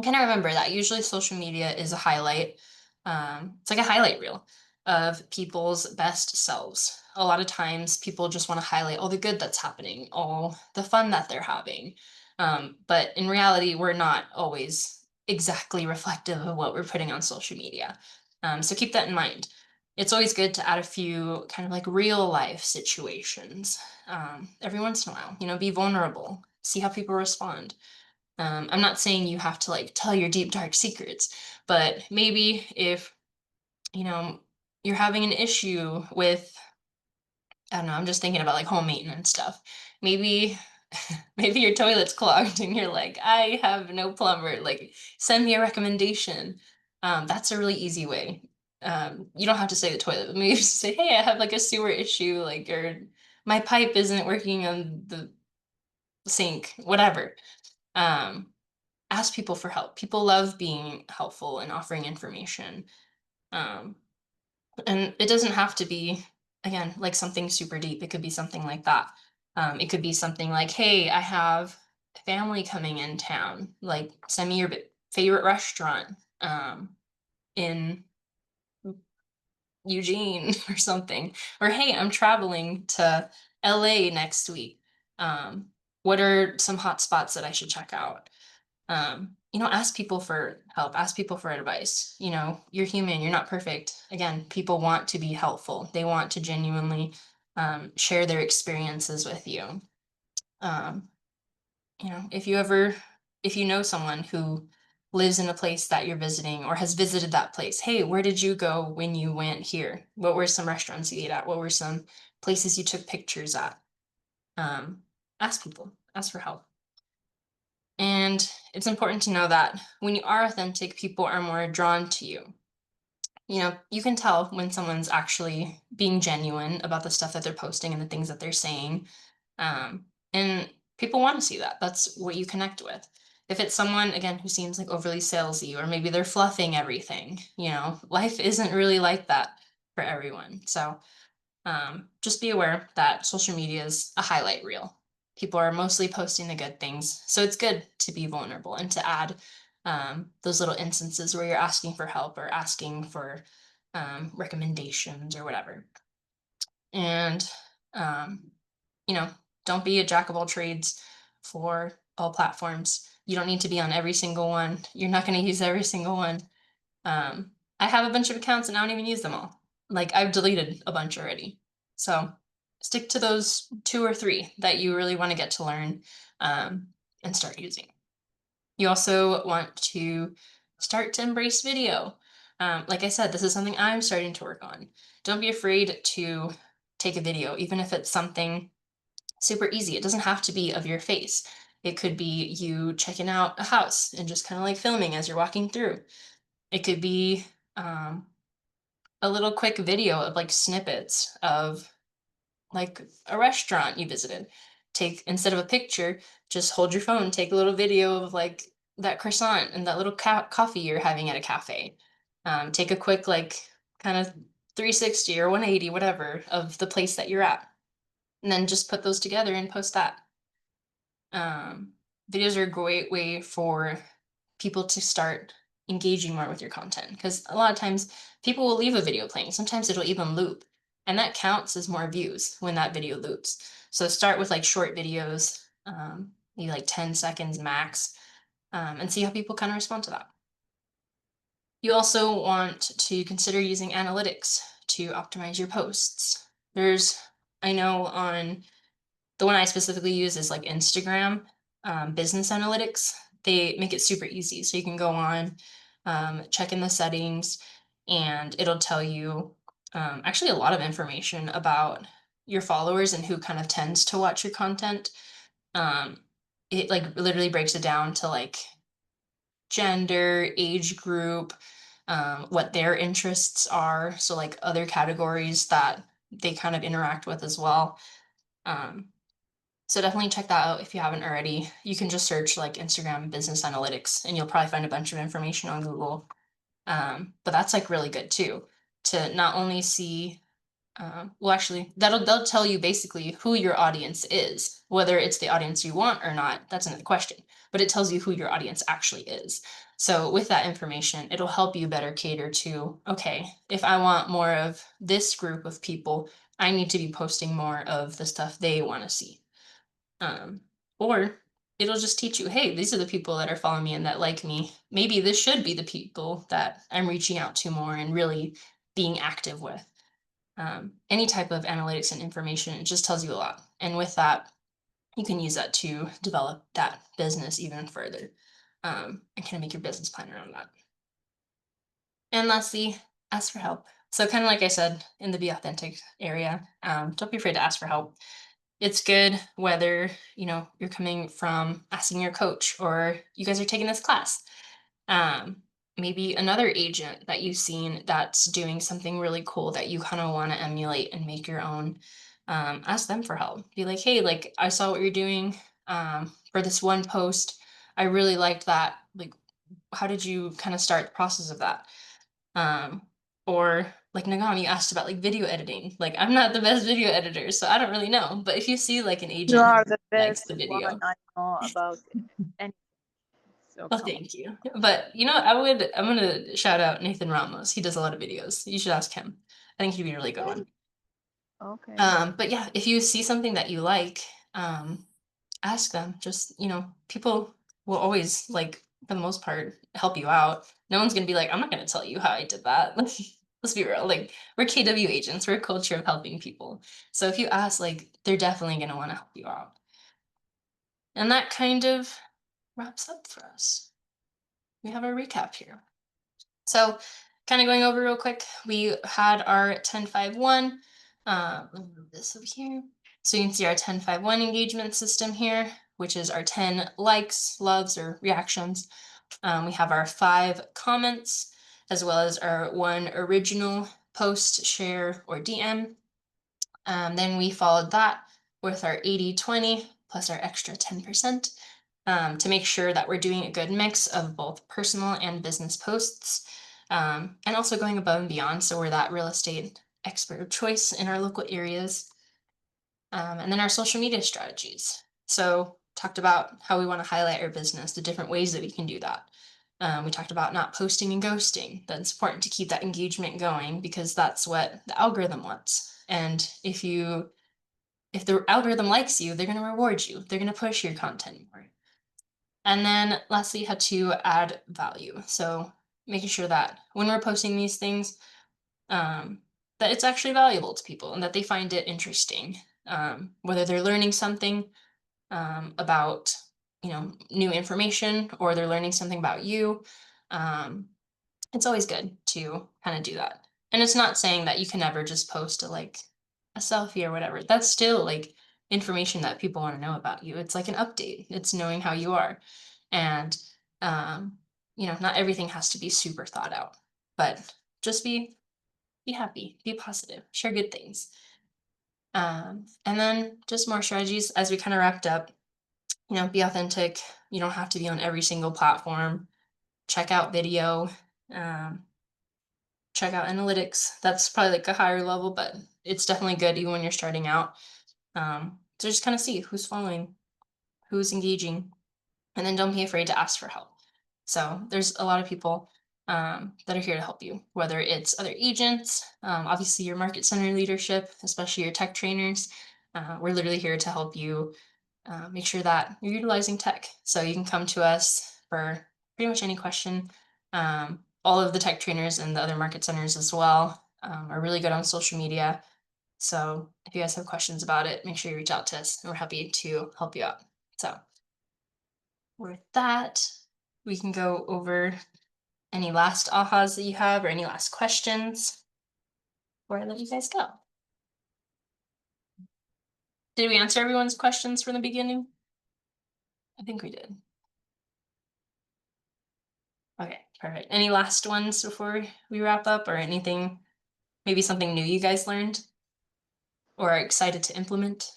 kind of remember that usually social media is a highlight. It's like a highlight reel of people's best selves. A lot of times people just want to highlight all the good that's happening, all the fun that they're having. But in reality, we're not always exactly reflective of what we're putting on social media. So keep that in mind. It's always good to add a few kind of like real life situations every once in a while, be vulnerable, see how people respond. I'm not saying you have to like tell your deep dark secrets, but maybe if you're having an issue with, I don't know, I'm just thinking about like home maintenance stuff. Maybe maybe your toilet's clogged and you're like, I have no plumber, like send me a recommendation. That's a really easy way. You don't have to say the toilet, but maybe just say, hey, I have like a sewer issue, like, or my pipe isn't working on the sink, whatever. Ask people for help. People love being helpful and offering information. And it doesn't have to be, again, like something super deep. It could be something like that. It could be something like, hey, I have family coming in town. Like, send me your favorite restaurant in Eugene or something. Or, hey, I'm traveling to LA next week. What are some hot spots that I should check out? Ask people for help, ask people for advice. You're human, you're not perfect. Again, people want to be helpful. They want to genuinely share their experiences with you. If you know someone who lives in a place that you're visiting or has visited that place, hey, where did you go when you went here? What were some restaurants you ate at? What were some places you took pictures at? Ask people, ask for help. And it's important to know that when you are authentic, people are more drawn to you. You can tell when someone's actually being genuine about the stuff that they're posting and the things that they're saying. And people want to see that. That's what you connect with. If it's someone, again, who seems like overly salesy, or maybe they're fluffing everything, life isn't really like that for everyone. So just be aware that social media is a highlight reel. People are mostly posting the good things. So it's good to be vulnerable and to add those little instances where you're asking for help or asking for recommendations or whatever. And, don't be a jack of all trades for all platforms. You don't need to be on every single one. You're not going to use every single one. I have a bunch of accounts and I don't even use them all. Like, I've deleted a bunch already. So stick to those 2 or 3 that you really want to get to learn and start using. You also want to start to embrace video. Like I said, this is something I'm starting to work on. Don't be afraid to take a video, even if it's something super easy. It doesn't have to be of your face. It could be you checking out a house and just kind of like filming as you're walking through. It could be a little quick video of like snippets of like a restaurant you visited. Instead of a picture, just hold your phone, take a little video of like that croissant and that little coffee you're having at a cafe. Take a quick like kind of 360 or 180, whatever, of the place that you're at. And then just put those together and post that. Videos are a great way for people to start engaging more with your content, because a lot of times people will leave a video playing. Sometimes it'll even loop, and that counts as more views when that video loops. So start with like short videos, maybe like 10 seconds max, and see how people kind of respond to that. You also want to consider using analytics to optimize your posts. I know on the one I specifically use is like Instagram business analytics. They make it super easy. So you can go on, check in the settings, and it'll tell you actually a lot of information about your followers and who kind of tends to watch your content. it like literally breaks it down to like gender, age group, what their interests are. So like other categories that they kind of interact with as well. So definitely check that out if you haven't already. You can just search like Instagram business analytics and you'll probably find a bunch of information on Google. But that's like really good too, to not only see well, actually, they'll tell you basically who your audience is, whether it's the audience you want or not. That's another question, but it tells you who your audience actually is. So with that information, it'll help you better cater to, okay, if I want more of this group of people, I need to be posting more of the stuff they want to see. Or it'll just teach you, hey, these are the people that are following me and that like me. Maybe this should be the people that I'm reaching out to more and really being active with. Any type of analytics and information, it just tells you a lot. And with that, you can use that to develop that business even further, and kind of make your business plan around that. And lastly, ask for help. So kind of like I said in the Be Authentic area, don't be afraid to ask for help. It's good whether, you're coming from asking your coach or you guys are taking this class. Maybe another agent that you've seen that's doing something really cool that you kind of want to emulate and make your own. Ask them for help. Be like, hey, like I saw what you're doing for this one post. I really liked that. Like, how did you kind of start the process of that? Or like Nagam, you asked about like video editing. Like I'm not the best video editor, so I don't really know. But if you see like an agent You are who the likes best the one video, I know about anything. So oh, come on. thank you. But I'm gonna shout out Nathan Ramos. He does a lot of videos. You should ask him. I think he'd be a really good one. Okay. But yeah, if you see something that you like, ask them. Just, people will always, like, for the most part, help you out. No one's gonna be like, I'm not gonna tell you how I did that. Let's be real. Like, we're KW agents, we're a culture of helping people. So if you ask, like, they're definitely gonna want to help you out. And that kind of wraps up for us. We have our recap here. So kind of going over real quick, we had our 10-5-1. Let me move this over here. So you can see our 10-5-1 engagement system here, which is our 10 likes, loves, or reactions. We have our 5 comments, as well as our 1 original post, share, or DM. Then we followed that with our 80-20 plus our extra 10%. To make sure that we're doing a good mix of both personal and business posts, and also going above and beyond. So we're that real estate expert of choice in our local areas. And then our social media strategies. So talked about how we want to highlight our business, the different ways that we can do that. We talked about not posting and ghosting. That's important to keep that engagement going because that's what the algorithm wants. And if the algorithm likes you, they're going to reward you. They're going to push your content more. And then lastly, how to add value. So making sure that when we're posting these things, that it's actually valuable to people and that they find it interesting. Whether they're learning something about, new information or they're learning something about you. It's always good to kind of do that. And it's not saying that you can never just post a selfie or whatever. That's still like information that people want to know about you. It's like an update. It's knowing how you are. And not everything has to be super thought out, but just be happy, be positive, share good things. And then just more strategies as we kind of wrapped up, be authentic. You don't have to be on every single platform. Check out video, check out analytics. That's probably like a higher level, but it's definitely good even when you're starting out. So just kind of see who's following, who's engaging, and then don't be afraid to ask for help. So there's a lot of people that are here to help you, whether it's other agents, obviously your market center leadership, especially your tech trainers. We're literally here to help you make sure that you're utilizing tech. So you can come to us for pretty much any question. All of the tech trainers and the other market centers as well are really good on social media. So if you guys have questions about it, make sure you reach out to us and we're happy to help you out. So with that, we can go over any last ahas that you have or any last questions before I let you guys go. Did we answer everyone's questions from the beginning? I think we did. Okay, perfect. Any last ones before we wrap up, or anything, maybe something new you guys learned or are excited to implement?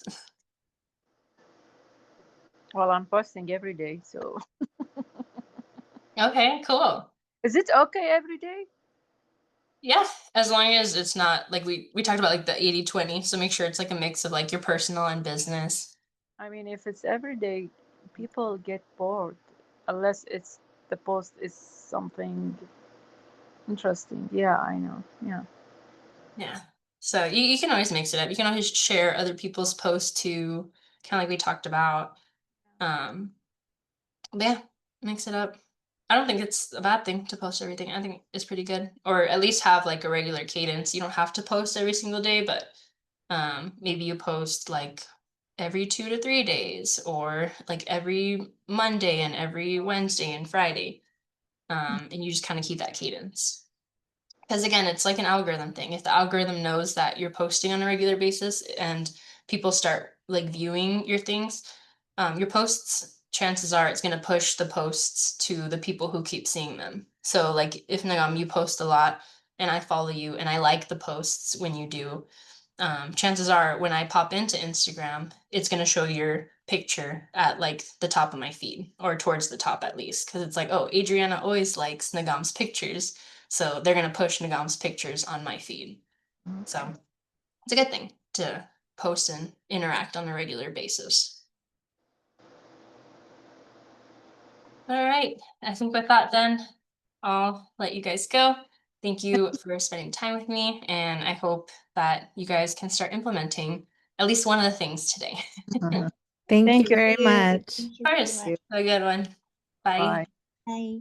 Well, I'm posting every day, so Okay, cool. is it okay every day? Yeah, as long as it's not like we talked about like the 80-20, so make sure it's like a mix of like your personal and business. I mean, if it's every day, people get bored unless it's the post is something interesting. Yeah, I know. Yeah. Yeah. So you can always mix it up. You can always share other people's posts too, kind of like we talked about. But yeah, mix it up. I don't think it's a bad thing to post everything. I think it's pretty good. Or at least have like a regular cadence. You don't have to post every single day, but maybe you post like every 2 to 3 days, or like every Monday and every Wednesday and Friday. And you just kind of keep that cadence. Because again, it's like an algorithm thing. If the algorithm knows that you're posting on a regular basis and people start like viewing your things, your posts, chances are it's going to push the posts to the people who keep seeing them. So like if Nagam, you post a lot and I follow you and I like the posts when you do, chances are when I pop into Instagram, it's going to show your picture at like the top of my feed, or towards the top at least, because it's like, oh, Adriana always likes Nagam's pictures. So they're going to push Nagam's pictures on my feed. So it's a good thing to post and interact on a regular basis. All right. I think with that, then I'll let you guys go. Thank you for spending time with me. And I hope that you guys can start implementing at least one of the things today. Thank you Thank you. very much. Thank you Of very course. much. Have a good one. Bye. Bye. Bye.